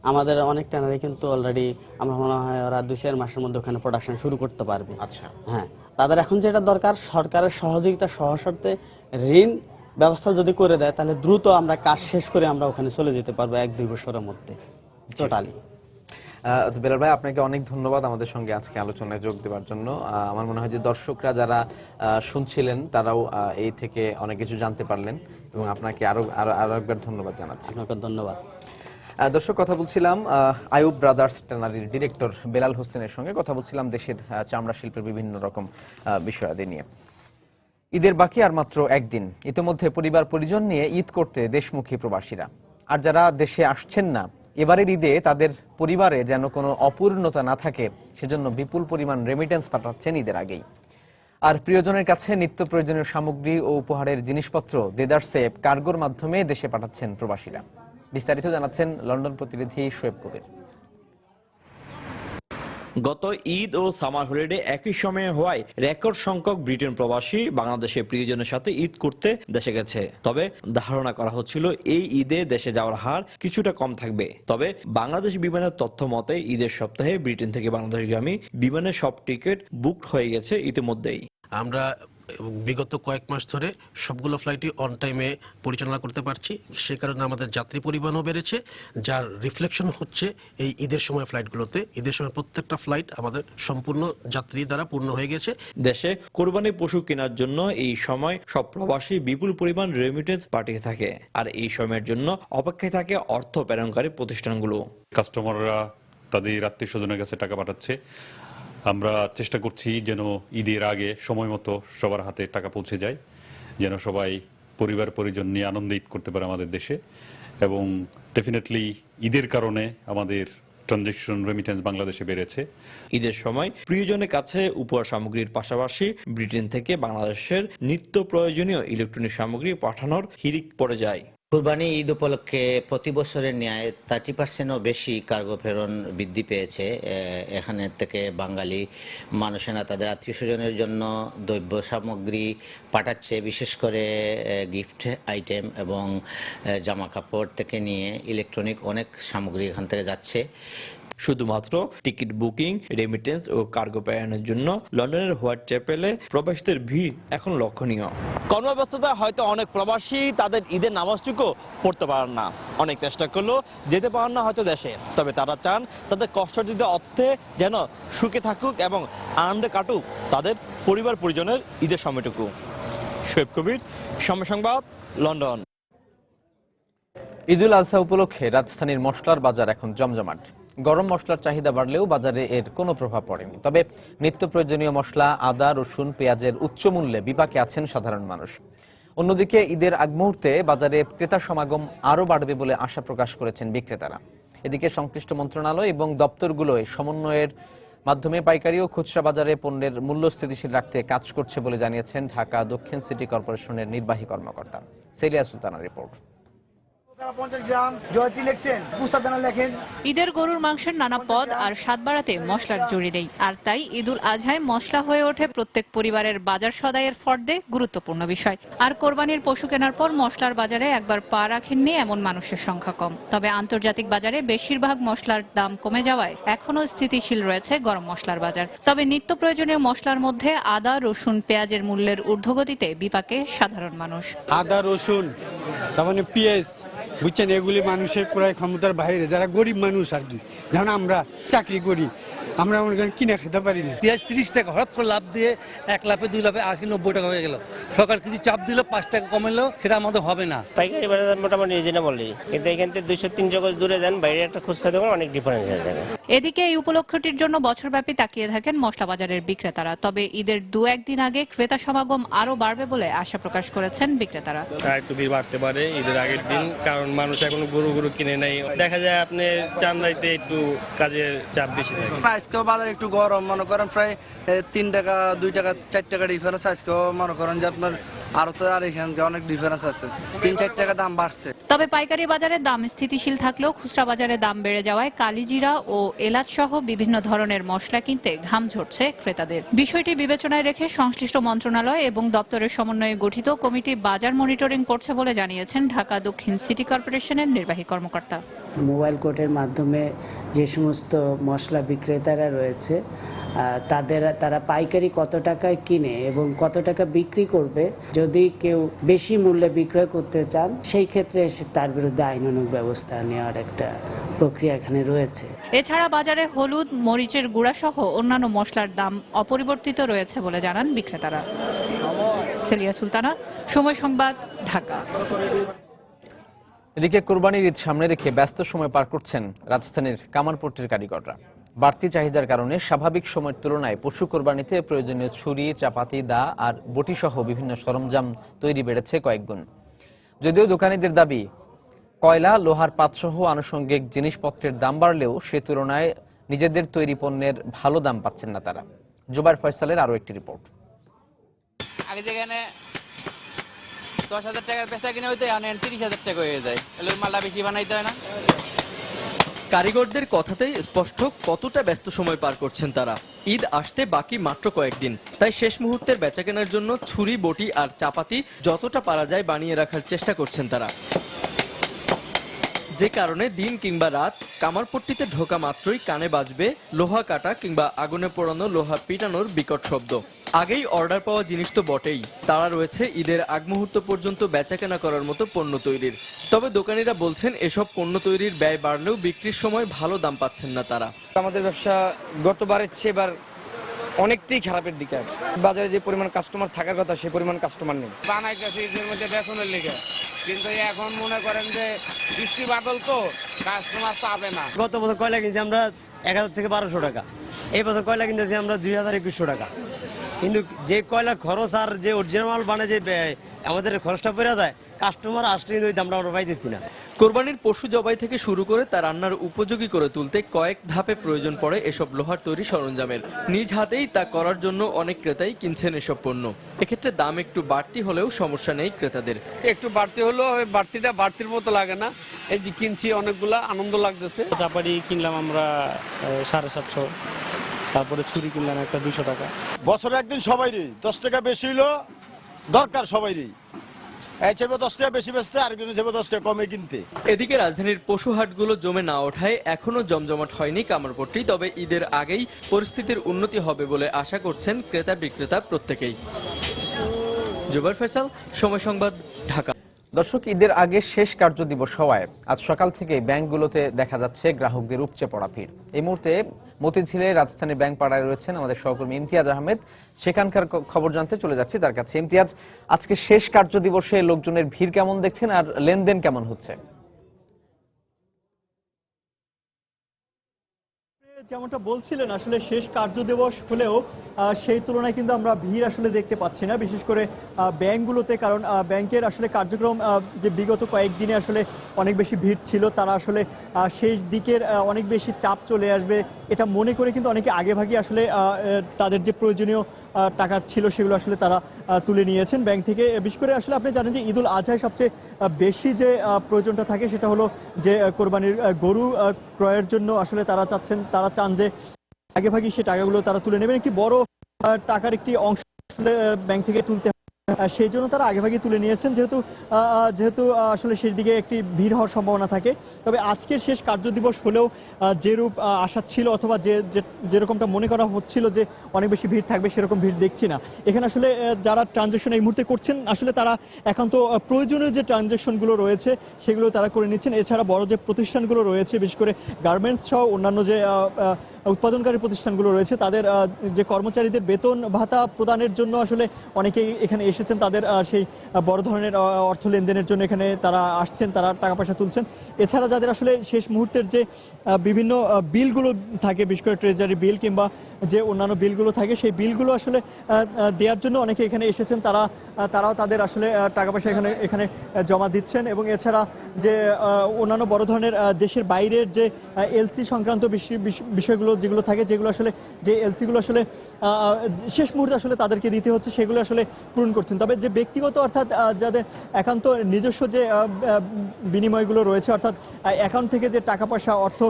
আমাদের অনেক ট্যানারি কিন্তু অলরেডি আমার মনে হয় ওরা 2-4 মাসের মধ্যে ওখানে প্রোডাকশন শুরু করতে পারবে। হ্যাঁ, তাদের এখন যেটা দরকার সরকারের সহযোগিতা, সহজ শর্তে ঋণ ব্যবস্থা যদি করে দেয়, তাহলে দ্রুত আমরা কাজ শেষ করে আমরা ওখানে চলে যেতে পারবো 1-2 বছরের মধ্যে টোটালি। বেলাল ভাই, আপনাকে অনেক ধন্যবাদ আমাদের সঙ্গে আজকে আলোচনায় যোগ দেওয়ার জন্য। আমার মনে হয় যে দর্শকরা যারা শুনছিলেন তারাও এই থেকে অনেক কিছু জানতে পারলেন, এবং আপনাকে আরো একবার ধন্যবাদ জানাচ্ছি। আপনাকে ধন্যবাদ। দর্শক, কথা বলছিলাম আইয়ুব ব্রাদার্স ট্যানারির ডিরেক্টর বেলাল হোসেনের সঙ্গে। কথা বলছিলাম দেশের চামড়া শিল্পের বিভিন্ন রকম বিষয়াদি নিয়ে। ঈদের বাকি আর মাত্র 1 দিন। ইতিমধ্যে পরিবার পরিজন নিয়ে ঈদ করতে দেশমুখী প্রবাসীরা। আর যারা দেশে আসছেন না, এবারের ঈদে তাদের পরিবারে যেন কোনো অপূর্ণতা না থাকে সেজন্য বিপুল পরিমাণ রেমিটেন্স পাঠাচ্ছেন ঈদের আগেই। আর প্রিয়জনের কাছে নিত্য প্রয়োজনীয় সামগ্রী ও উপহারের জিনিসপত্র দেদারসে কার্গোর মাধ্যমে দেশে পাঠাচ্ছেন প্রবাসীরা। বিস্তারিত জানাচ্ছেন লন্ডন প্রতিনিধি শোয়েব কবির। গত ঈদ ও সামার হলিডে একই সময়ে হওয়ায় রেকর্ড সংখ্যক ব্রিটেন প্রবাসী বাংলাদেশে প্রিয়জনের সাথে ঈদ করতে দেশে গেছে। তবে ধারণা করা হচ্ছিল এই ঈদে দেশে যাওয়ার হার কিছুটা কম থাকবে। তবে বাংলাদেশ বিমানের তথ্য মতে ঈদের সপ্তাহে ব্রিটেন থেকে বাংলাদেশগামী বিমানের সব টিকিট বুকড হয়ে গেছে ইতিমধ্যেই। আমরা বিগত কয়েক মাস ধরে সবগুলো ফ্লাইটই অন টাইমে পরিচালনা করতে পারছি, সে কারণে আমাদের যাত্রী পরিবহনও বেড়েছে, যার রিফ্লেকশন হচ্ছে এই ঈদের সময় ফ্লাইটগুলোতে। ঈদের সময় প্রত্যেকটা ফ্লাইট আমাদের সম্পূর্ণ যাত্রী দ্বারা পূর্ণ হয়ে গেছে। দেশে কোরবানি পশু কেনার জন্য এই সময় সব প্রবাসী বিপুল পরিমাণ রেমিটেন্স পাঠিয়ে থাকে, আর এই সময়ের জন্য অপেক্ষায় থাকে অর্থ প্রেরণকারী প্রতিষ্ঠানগুলো। কাস্টমাররা তাদের আত্মীয় স্বজনের কাছে টাকা পাঠাচ্ছে। আমরা চেষ্টা করছি যেন ঈদের আগে সময় মতো সবার হাতে টাকা পৌঁছে যায়, যেন সবাই পরিবার পরিজন নিয়ে আনন্দে ঈদ করতে পারে আমাদের দেশে। এবং ডেফিনেটলি ঈদের কারণে আমাদের ট্রানজাকশন রেমিটেন্স বাংলাদেশে বেড়েছে। ঈদের সময় প্রিয়জনের কাছে উপহার সামগ্রীর পাশাপাশি ব্রিটেন থেকে বাংলাদেশের নিত্য প্রয়োজনীয় ইলেকট্রনিক সামগ্রী পাঠানোর হিড়িক পড়ে যায়। কুরবানি ঈদ উপলক্ষে প্রতি বছরের ন্যায় 30%ও বেশি কার্গো প্রেরণ বৃদ্ধি পেয়েছে। এখানে থেকে বাঙালি মানুষেরা তাদের আত্মীয় স্বজনের জন্য দ্রব্য সামগ্রী পাঠাচ্ছে, বিশেষ করে গিফট আইটেম এবং জামা কাপড় থেকে নিয়ে ইলেকট্রনিক অনেক সামগ্রী এখান থেকে যাচ্ছে। শুধুমাত্র টিকিট বুকিং, রেমিটেন্স ও কার্গো প্রেরণের জন্য লন্ডনের হোয়াইট চ্যাপেলে প্রবাসীদের ভিড় এখন লক্ষণীয়। কর্মব্যস্ততা হয়তো অনেক প্রবাসী তাদের ঈদের নামাজটুকু পড়তে পারেন না, অনেক চেষ্টা করলেও যেতে পারেন না হয়তো দেশে। তবে তারা চান তাদের কষ্টার্জিত অর্থে যেন সুখে থাকুক এবং আনন্দে কাটুক তাদের পরিবার পরিজনের ঈদের সময়টুকু। শোয়েব কবির, সময় সংবাদ, লন্ডন। ঈদুল আজহা উপলক্ষে রাজধানীর মশলার বাজার এখন জমজমাট। গরম মশলার চাহিদা বাড়লেও বাজারে এর কোনো প্রভাব পড়েনি। তবে নিত্য প্রয়োজনীয় মশলা, আদা, রসুন, পেঁয়াজের উচ্চ মূল্যে বিপাকে আছেন সাধারণ মানুষ। অন্যদিকে ঈদের আগ মুহূর্তে বাজারে ক্রেতা সমাগম আরও বাড়বে বলে আশা প্রকাশ করেছেন বিক্রেতারা। এদিকে সংশ্লিষ্ট মন্ত্রণালয় এবং দপ্তরগুলোয় সমন্বয়ের মাধ্যমে পাইকারি ও খুচরা বাজারে পণ্যের মূল্য স্থিতিশীল রাখতে কাজ করছে বলে জানিয়েছেন ঢাকা দক্ষিণ সিটি কর্পোরেশনের নির্বাহী কর্মকর্তা। সেলিয়া সুলতানার রিপোর্ট। ঈদের গরুর মাংসের নানা পদ আর স্বাদ বাড়াতে মশলার জুড়ি নেই, আর তাই ঈদুল আজহায় মশলা হয়ে ওঠে প্রত্যেক পরিবারের বাজার সদাইয়ের ফর্দে গুরুত্বপূর্ণ বিষয়। আর কোরবানির পশু কেনার পর মশলার বাজারে একবার পা রাখেননি এমন মানুষের সংখ্যা কম। তবে আন্তর্জাতিক বাজারে বেশিরভাগ মশলার দাম কমে যাওয়ায় এখনো স্থিতিশীল রয়েছে গরম মশলার বাজার। তবে নিত্য প্রয়োজনীয় মশলার মধ্যে আদা, রসুন, পেঁয়াজের মূল্যের ঊর্ধ্বগতিতে বিপাকে সাধারণ মানুষ। আদা, রসুন, তারপরে পেঁয়াজ, বুঝছেন, এগুলি মানুষের ক্রয় ক্ষমতার বাইরে, যারা গরিব মানুষ আর কি, যেমন আমরা চাকরি করি, আমরা মনে করেন কিনে খেতে পারি না। পেঁয়াজ 30 টাকা হঠাৎ করে লাভ দিয়ে 1 লাফে 2 লাফে 80-90 টাকা হয়ে গেল। সরকার কিছু চাপ দিল, 5 টাকা কমালো, সেটা আমাদের হবে না। পাইকারি বাজার মোটামুটি রিজনেবলই, কিন্তু এখান থেকে 200-300 গজ দূরে যান, বাইরে একটা খুচরা দোকান, অনেক ডিফারেন্স হয়ে যাবে। এদিকে এই উপলক্ষটির জন্য বছরব্যাপী তাকিয়ে থাকেন মশলা বাজারের বিক্রেতারা। তবে ঈদের 2-1 দিন আগে ক্রেতা সমাগম আরো বাড়বে বলে আশা প্রকাশ করেছেন বিক্রেতারা। একটু ভিড় বাড়তে পারে ঈদের আগের দিন, কারণ মানুষ এখন গরু কিনে নেই। দেখা যায় আপনি চামড়াইতে একটু কাজের চাপ বেশি থাকে। আজকেও বাজার একটু গরম, মনে করেন প্রায় 3 টাকা 2 টাকা 4 টাকা ডিফারেন্স। আজকেও মনে করেন যে আপনার আরো তো আর এখানে অনেক ডিফারেন্স আছে, 3-4 টাকা দাম বাড়ছে। তবে পাইকারি বাজারে দাম স্থিতিশীল থাকলেও খুচরা বাজারে দাম বেড়ে যাওয়ায় কালিজিরা ও এলাচ সহ বিভিন্ন ধরনের মশলা কিনতে ঘাম ঝরছে ক্রেতাদের। বিষয়টি বিবেচনায় রেখে সংশ্লিষ্ট মন্ত্রণালয় এবং দপ্তরের সমন্বয়ে গঠিত কমিটি বাজার মনিটরিং করছে বলে জানিয়েছেন ঢাকা দক্ষিণ সিটি কর্পোরেশনের নির্বাহী কর্মকর্তা। মোবাইল কোর্টের মাধ্যমে যে সমস্ত মশলা বিক্রেতারা রয়েছে তারা পাইকারি কত টাকায় কিনে এবং কত টাকা বিক্রি করবে, যদি কেউ বেশি মূল্যে বিক্রয় করতে চান সেই ক্ষেত্রে তার বিরুদ্ধে আইনানুগ ব্যবস্থা নেওয়ার একটা প্রক্রিয়া এখানে রয়েছে। এছাড়া বাজারে হলুদ, মরিচের গুঁড়া সহ অন্যান্য মশলার দাম অপরিবর্তিত রয়েছে বলে জানান বিক্রেতারা। সেলিয়া সুলতানা, সময় সংবাদ, ঢাকা। এদিকে কোরবানির ঈদ সামনে রেখে ব্যস্ত সময় পার করছেন রাজধানীর কামারপট্টির কারিগররা। বাড়তি চাহিদার কারণে স্বাভাবিক সময়ের তুলনায় পশু কোরবানিতে প্রয়োজনীয় ছুরি, চাপাতি, দা আর বটি সহ বিভিন্ন সরঞ্জাম তৈরি বেড়েছে কয়েকগুণ। যদিও দোকানীদের দাবি কয়লা, লোহার পাতসহ আনুষঙ্গিক জিনিসপত্রের দাম বাড়লেও সে তুলনায় নিজেদের তৈরি পণ্যের ভালো দাম পাচ্ছেন না তারা। জুবাইর ফয়সালের আরও একটি রিপোর্ট। আগে যেখানে 10,000 টাকার পেঁচা কিনে হইতো, এখন 30,000 টাকা হয়ে যায়। এগুলোর মালটা বেশি বানাইতে হয় না। কারিগরদের কথাতেই স্পষ্ট কতটা ব্যস্ত সময় পার করছেন তারা। ঈদ আসতে বাকি মাত্র কয়েকদিন, তাই শেষ মুহূর্তের বেচাকেনার জন্য ছুরি, বটি আর চাপাতি যতটা পারা যায় বানিয়ে রাখার চেষ্টা করছেন তারা। যে কারণে দিন কিংবা রাত কামারপট্টিতে ঢোকা মাত্রই কানে বাজবে লোহা কাটা কিংবা আগুনে পোড়ানো লোহা পিটানোর বিকট শব্দ। আগেই অর্ডার পাওয়া জিনিস তো বটেই, তারা রয়েছে ঈদের আগ মুহূর্ত পর্যন্ত বেচাকেনা করার মতো পণ্য তৈরির। তবে দোকানিরা বলছেন এসব পণ্য তৈরির ব্যয় বাড়লেও বিক্রির সময় ভালো দাম পাচ্ছেন না তারা। আমাদের ব্যবসা গতবারের চেয়ে এবার অনেকটাই খারাপের দিকে আছে। বাজারে যে পরিমাণ কাস্টমার থাকার কথা সেই পরিমাণ কাস্টমার নেই। বানাইতেছি এর মধ্যে বেতনের লেগে, কিন্তু এখন মনে করেন যে বৃষ্টি বাদল তো কাস্টমার পাবে না। গত বছর কয়লা কিনছি আমরা 1000 থেকে 1200 টাকা, এই বছর কয়লা কিনতেছি আমরা 2000-2100 টাকা। কিন্তু যে কয়লা খরচ আর যে অরিজিনাল মাল বানায় যে আমাদের খরচটা পড়ে যায়, কাস্টমার আসলে কিন্তু ওই দামটা আমরা পাইতেছি না। কোরবানির পশু জবাই থেকে শুরু করে তা রান্নার উপযোগী করে তুলতে কয়েক ধাপে প্রয়োজন পড়ে এসব লোহার তৈরি সরঞ্জামের। নিজ হাতেই তা করার জন্য অনেক ক্রেতাই কিনছেন এসব পণ্য। এক্ষেত্রে দাম একটু বাড়তি হলেও সমস্যা নেই ক্রেতাদের। একটু বাড়তি হলেও বাড়তিটা বাড়তির মতো লাগে না। এই যে কিনছি অনেকগুলা, আনন্দ লাগতেছে। চাপাটি কিনলাম আমরা 750, তারপরে ছুরি কিনলাম একটা 200 টাকা। বছরে একদিন সবাইরই 10 টাকা বেশি হইলো দরকার, সবাইরই এই চেয়ে 10 টাকা বেশি বেচতে, আরেকজন চেয়ে 10 টাকা কমে কিনতে। এদিকে রাজধানীর পশু হাটগুলো জমে না ওঠায় এখনো জমজমাট হয়নি কামারপট্টি। তবে ঈদের আগেই পরিস্থিতির উন্নতি হবে বলে আশা করছেন ক্রেতা বিক্রেতা প্রত্যেকেই। জুবাইর ফয়সাল, সময় সংবাদ, ঢাকা। দর্শক, ঈদের আগে শেষ কার্য দিবস হওয়ায় আজ সকাল থেকে ব্যাংকগুলোতে দেখা যাচ্ছে গ্রাহকদের উপচে পড়া ভিড়। এই মুহূর্তে মতিঝিলে রাজধানীর ব্যাংক পাড়ায় রয়েছেন আমাদের সহকর্মী ইমতিয়াজ আহমেদ। সেখানকার খবর জানতে চলে যাচ্ছি তার কাছে। ইমতিয়াজ, আজকে শেষ কার্য দিবসে লোকজনের ভিড় কেমন দেখছেন আর লেনদেন কেমন হচ্ছে? যেমনটা বলছিলেন, আসলে শেষ কার্য দিবস হলেও সেই তুলনায় কিন্তু আমরা ভিড় আসলে দেখতে পাচ্ছি না, বিশেষ করে ব্যাংকগুলোতে। কারণ ব্যাংকের আসলে কার্যক্রম যে বিগত কয়েকদিনে আসলে অনেক বেশি ভিড় ছিল, তারা আসলে শেষ দিকের অনেক বেশি চাপ চলে আসবে এটা মনে করে কিন্তু অনেকে আগেভাগে আসলে তাদের যে প্রয়োজনীয় টাকা ছিল সেগুলো আসলে তারা তুলে নিয়েছেন ব্যাংক থেকে। বিশেষ করে আসলে আপনি জানেন যে ঈদুল আজহায় সবচেয়ে বেশি যে প্রয়োজনটা থাকে সেটা হলো যে কোরবানির গরু ক্রয়ের জন্য আসলে তারা চান যে আগেভাগে সে টাকাগুলো তারা তুলে নেবেন। একটি বড় টাকার একটি অংশ আসলে ব্যাংক থেকে তুলতে হয়, সেই জন্য তারা আগেভাগে তুলে নিয়েছেন, যেহেতু আসলে শেষ দিকে একটি ভিড় হওয়ার সম্ভাবনা থাকে। তবে আজকের শেষ কার্য দিবস হলেও যেরূপ আশা ছিল অথবা যেরকমটা মনে করা হচ্ছিল যে অনেক বেশি ভিড় থাকবে, সেরকম ভিড় দেখছি না। এখানে আসলে যারা ট্রানজ্যাকশন এই মুহূর্তে করছেন, আসলে তারা এখন তো প্রয়োজনীয় যে ট্রানজ্যাকশনগুলো রয়েছে সেগুলো তারা করে নিচ্ছেন। এছাড়া বড় যে প্রতিষ্ঠানগুলো রয়েছে, বিশেষ করে গার্মেন্টস সহ অন্যান্য যে উৎপাদনকারী প্রতিষ্ঠানগুলো রয়েছে, তাদের যে কর্মচারীদের বেতন ভাতা প্রদানের জন্য আসলে অনেকেই এখানে এসেছেন। তাদের সেই বড় ধরনের অর্থ লেনদেনের জন্য এখানে তারা আসছেন, তারা টাকা পয়সা তুলছেন। এছাড়া যাদের আসলে শেষ মুহূর্তের যে বিভিন্ন বিলগুলো থাকে, বিশেষ করে ট্রেজারি বিল কিংবা যে অন্যান্য বিলগুলো থাকে, সেই বিলগুলো আসলে দেওয়ার জন্য অনেকে এখানে এসেছেন। তারাও তাদের আসলে টাকা পয়সা এখানে জমা দিচ্ছেন। এবং এছাড়া যে অন্যান্য বড় ধরনের দেশের বাইরের যে এলসি সংক্রান্ত বিষয়গুলো যেগুলো থাকে, যেগুলো আসলে যে এলসিগুলো আসলে শেষ মুহূর্তে আসলে তাদেরকে দিতে হচ্ছে, সেগুলো আসলে পূরণ করছেন। তবে যে ব্যক্তিগত অর্থাৎ যাদের একান্ত নিজস্ব যে বিনিময়গুলো রয়েছে, অর্থাৎ অ্যাকাউন্ট থেকে যে টাকা পয়সা অর্থ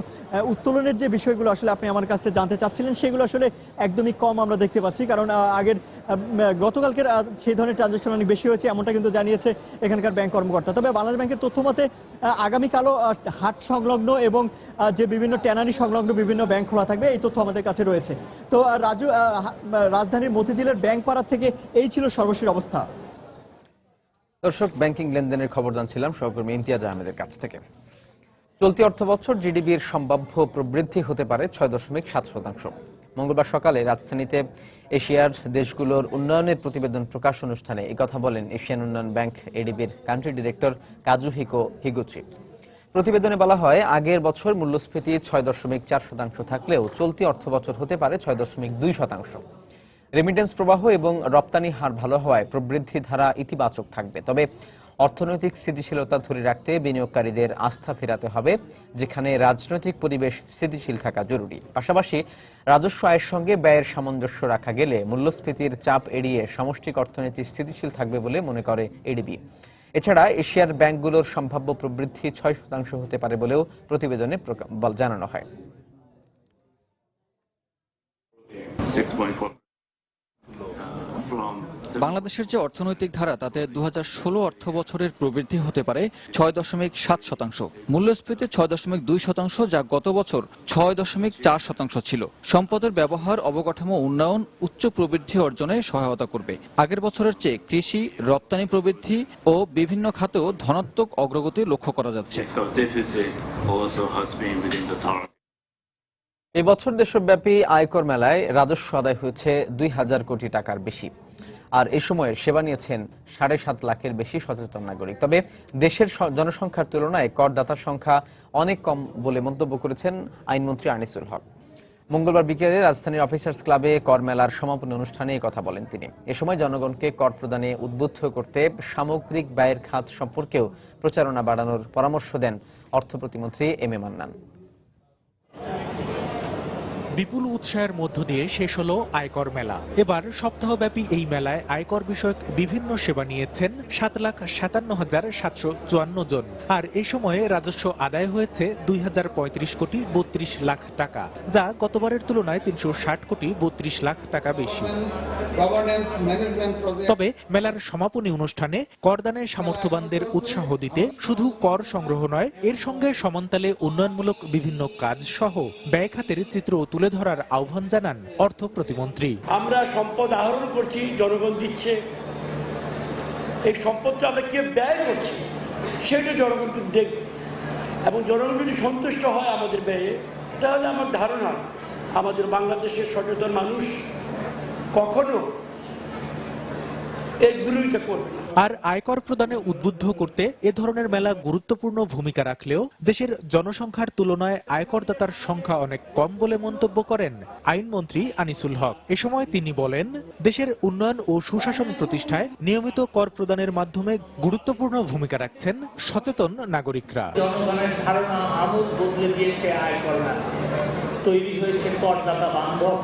উত্তোলনের যে বিষয়গুলো আসলে আপনি আমার কাছে জানতে চাচ্ছিলেন, সেগুলো আসলে একদমই কম আমরা দেখতে পাচ্ছি। কারণ গতকালকের সেই ধরনের ট্রানজ্যাকশন অনেক বেশি হয়েছে, এমনটা কিন্তু জানিয়েছে এখানকার ব্যাংক কর্মকর্তা। তবে বাংলাদেশ ব্যাংকের তথ্য মতে আগামীকালও হাট সংলগ্ন এবং যে বিভিন্ন ট্যানারি সংলগ্ন বিভিন্ন ব্যাংক খোলা থাকবে, এই তথ্য আমাদের কাছে রয়েছে। তো রাজধানীর মতিঝিলের ব্যাংক পাড়া থেকে এই ছিল সর্বশেষ অবস্থা। দর্শক, ব্যাংকিং লেনদেনের খবর জানছিলাম সহকর্মী ইমতিয়াজ আহমেদের কাছ থেকে। চলতি অর্থবছর জিডিপির সম্ভাব্য প্রবৃদ্ধি হতে পারে 6.7%। মঙ্গলবার সকালে রাজধানীতে এশিয়ার দেশগুলোর উন্নয়নের প্রতিবেদন প্রকাশ অনুষ্ঠানে একথা বলেন এশিয়ান উন্নয়ন ব্যাংক এডিবির কান্ট্রি ডিরেক্টর কাজুহিকো হিগুচি। প্রতিবেদনে বলা হয়, আগের বছর মূল্যস্ফীতি 6.4% থাকলেও চলতি অর্থবছর হতে পারে 6.2%। রেমিটেন্স প্রবাহ এবং রপ্তানি হার ভালো হওয়ায় প্রবৃদ্ধি ধারা ইতিবাচক থাকবে। তবে অর্থনৈতিক স্থিতিশীলতা ধরে রাখতে বিনিয়োগকারীদের আস্থা ফেরাতে হবে, যেখানে রাজনৈতিক পরিবেশ স্থিতিশীল থাকা জরুরি। পাশাপাশি রাজস্ব আয়ের সঙ্গে ব্যয়ের সামঞ্জস্য রাখা গেলে মূল্যস্ফীতির চাপ এড়িয়ে সামষ্টিক অর্থনীতি স্থিতিশীল থাকবে বলে মনে করে এডিবি। এছাড়া এশিয়ার ব্যাংকগুলোর সম্ভাব্য প্রবৃদ্ধি 6% হতে পারে বলেও প্রতিবেদনে জানানো হয়। বাংলাদেশের যে অর্থনৈতিক ধারা তাতে 2016 অর্থ বছরের প্রবৃদ্ধি হতে পারে 6.7%, মূল্যস্ফীতি 6.2%, যা গত বছর 6.4% ছিল। সম্পদের ব্যবহার, অবকাঠামো উন্নয়ন উচ্চ প্রবৃদ্ধি অর্জনে সহায়তা করবে। আগের বছরের চেয়ে কৃষি, রপ্তানি প্রবৃদ্ধি ও বিভিন্ন খাতেও ধনাত্মক অগ্রগতি লক্ষ্য করা যাচ্ছে। এবছর দেশব্যাপী আয়কর মেলায় রাজস্ব আদায় হয়েছে 2000 কোটি টাকার বেশি। আর এ সময়ে সেবা নিয়েছেন 7.5 লাখের বেশি সচেতন নাগরিক। তবে দেশের জনসংখ্যার তুলনায় করদাতার সংখ্যা অনেক কম বলে মন্তব্য করেছেন আইনমন্ত্রী আনিসুল হক। মঙ্গলবার বিকেলে রাজধানীর অফিসার্স ক্লাবে কর মেলার সমাপনী অনুষ্ঠানে এই কথা বলেন তিনি। এ সময় জনগণকে কর প্রদানে উদ্বুদ্ধ করতে সামগ্রিক ব্যয়ের খাত সম্পর্কেও প্রচারণা বাড়ানোর পরামর্শ দেন অর্থ প্রতিমন্ত্রী এম এ মান্নান। বিপুল উৎসাহের মধ্য দিয়ে শেষ হলো আয়কর মেলা। এবার সপ্তাহব্যাপী এই মেলায় আয়কর বিষয়ক বিভিন্ন সেবা নিয়েছেন 7,57,754 জন। আর এই সময়ে রাজস্ব আদায় হয়েছে 2035 কোটি 32 লাখ টাকা, যা গতবারের তুলনায় 360 কোটি 32 লাখ টাকা বেশি। তবে মেলার সমাপনী অনুষ্ঠানে করদানের সামর্থ্যবানদের উৎসাহ দিতে শুধু কর সংগ্রহ নয়, এর সঙ্গে সমান্তালে উন্নয়নমূলক বিভিন্ন কাজ সহ ব্যয় খাতের চিত্র তুলে ধরার আহ্বান জানান অর্থ প্রতিমন্ত্রী। আমরা সম্পদ আহরণ করছি, জনগণ দিচ্ছে, এই সম্পদটা আমরা কি ব্যয় করছি সেটা জনগণ দেখবে, এবং জনগণ যদি সন্তুষ্ট হয় আমাদের ব্যয়ে, তাহলে আমার ধারণা আমাদের বাংলাদেশের সচেতন মানুষ কখনো এর বিরোধিতা করবে না। আর আয়কর প্রদানে উদ্বুদ্ধ করতে এ ধরনের মেলা গুরুত্বপূর্ণ ভূমিকা রাখলেও দেশের জনসংখ্যার তুলনায় আয়করদাতার সংখ্যা অনেক কম বলে মন্তব্য করেন আইনমন্ত্রী আনিসুল হক। এ সময় তিনি বলেন, দেশের উন্নয়ন ও সুশাসন প্রতিষ্ঠায় নিয়মিত কর প্রদানের মাধ্যমে গুরুত্বপূর্ণ ভূমিকা রাখছেন সচেতন নাগরিকরা। জনগণের ধারণা আমূল বদলে দিয়েছে আয়কর মেলা। তৈরি হয়েছে করদাতা বান্ধব,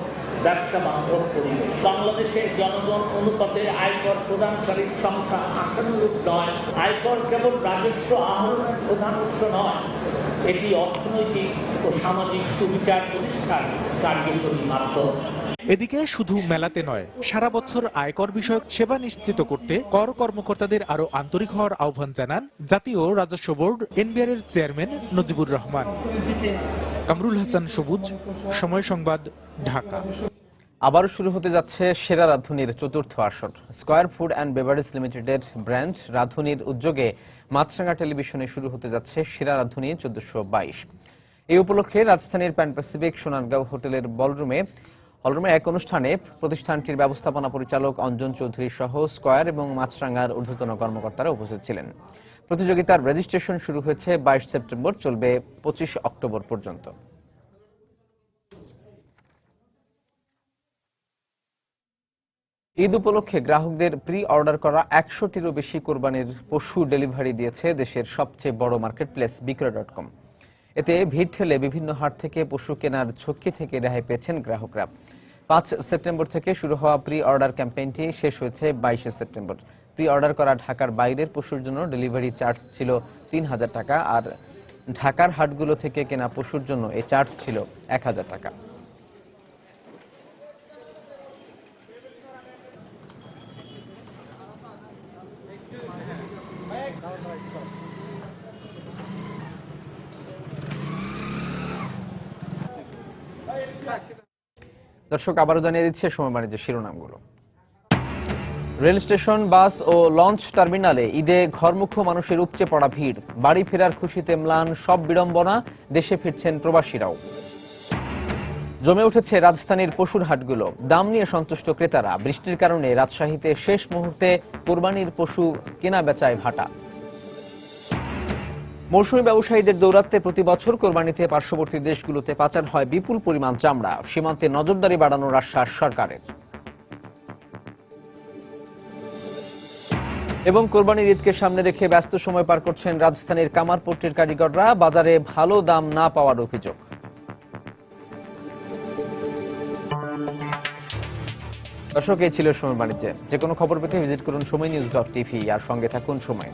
ব্যবসা বান্ধব পরিবেশ। বাংলাদেশের জনগণ অনুপাতে আয়কর প্রদানকারীর সংখ্যা আশানুরূপ নয়। আয়কর কেবল রাজস্ব আহরণের প্রধান উৎস নয়, এটি অর্থনৈতিক ও সামাজিক সুবিচার প্রতিষ্ঠার কার্যকরী মাধ্যম। এদিকে শুধু মেলাতে নয়, সারা বছর আয়কর বিষয়ক সেবা নিশ্চিত করতে কর কর্মকর্তাদের আরো আন্তরিক হওয়ার আহ্বান জানান জাতীয় রাজস্ব বোর্ড এনবিআর এর চেয়ারম্যান নজিবুর রহমান। কামরুল হাসান সবুজ, সময় সংবাদ, ঢাকা। আবারও শুরু হতে যাচ্ছে সেরা রাঁধুনির চতুর্থ আসর। স্কয়ার ফুড অ্যান্ড বেভারেজ লিমিটেডের ব্র্যান্ড রাঁধুনির উদ্যোগে মাছরাঙা টেলিভিশনে শুরু হতে যাচ্ছে সেরা রাঁধুনি 1422। এই উপলক্ষে রাজধানীর প্যান প্যাসিফিক সোনারগাঁও হোটেলের হলরুমে এক অনুষ্ঠানে প্রতিষ্ঠানটির ব্যবস্থাপনা পরিচালক অঞ্জন চৌধুরী সহ স্কয়ার এবং মাছরাঙার ঊর্ধ্বতন কর্মকর্তারা উপস্থিত ছিলেন। প্রতিযোগিতার রেজিস্ট্রেশন শুরু হয়েছে 22 সেপ্টেম্বর, চলবে 25 অক্টোবর পর্যন্ত। ঈদ উপলক্ষে গ্রাহকদের প্রি অর্ডার করা 100টিরও বেশি কোরবানির পশু ডেলিভারি দিয়েছে দেশের সবচেয়ে বড় মার্কেটপ্লেস বিক্রয়.com। এতে ভিড় ঠেলে বিভিন্ন হাট থেকে পশু কেনার ঝক্কি থেকে রেহাই পেয়েছেন গ্রাহকরা। 5 সেপ্টেম্বর থেকে শুরু হওয়া প্রি অর্ডার ক্যাম্পেইনটি শেষ হয়েছে 22 সেপ্টেম্বর। প্রি অর্ডার করা ঢাকার বাইরের পশুর জন্য ডেলিভারি চার্জ ছিল 3000 টাকা, আর ঢাকার হাটগুলো থেকে কেনা পশুর জন্য এই চার্জ ছিল 1000 টাকা। দর্শক, আবারও জানিয়ে দিচ্ছে সময় বাণিজ্যের শিরোনামগুলো। রেল স্টেশন, বাস ও লঞ্চ টার্মিনালে ঈদে ঘরমুখো মানুষের উপচে পড়া ভিড়। বাড়ি ফেরার খুশিতে ম্লান সব বিড়ম্বনা, দেশে ফিরছেন প্রবাসীরাও। জমে উঠেছে রাজধানীর পশুর হাটগুলো, দাম নিয়ে সন্তুষ্ট ক্রেতারা। বৃষ্টির কারণে রাজশাহীতে শেষ মুহূর্তে কোরবানির পশু কেনা বেচায় ভাটা। মৌসুমী ব্যবসায়ীদের দৌরাত্মে প্রতি বছর কোরবানিতে পার্শ্ববর্তী দেশগুলোতে পাচার হয় বিপুল পরিমাণ চামড়া। সীমান্তে নজরদারি বাড়ানোর আশ্বাস সরকারের। এবং কোরবানির ঈদকে সামনে রেখে ব্যস্ত সময় পার করছেন রাজধানীর কামারপট্টির কারিগররা। বাজারে ভালো দাম না পাওয়ার অভিযোগ। দর্শক, এই ছিল সময় বাণিজ্যে। যে কোনো খবর পেতে ভিজিট করুন সময়নিউজ.tv আর সঙ্গে থাকুন সময়।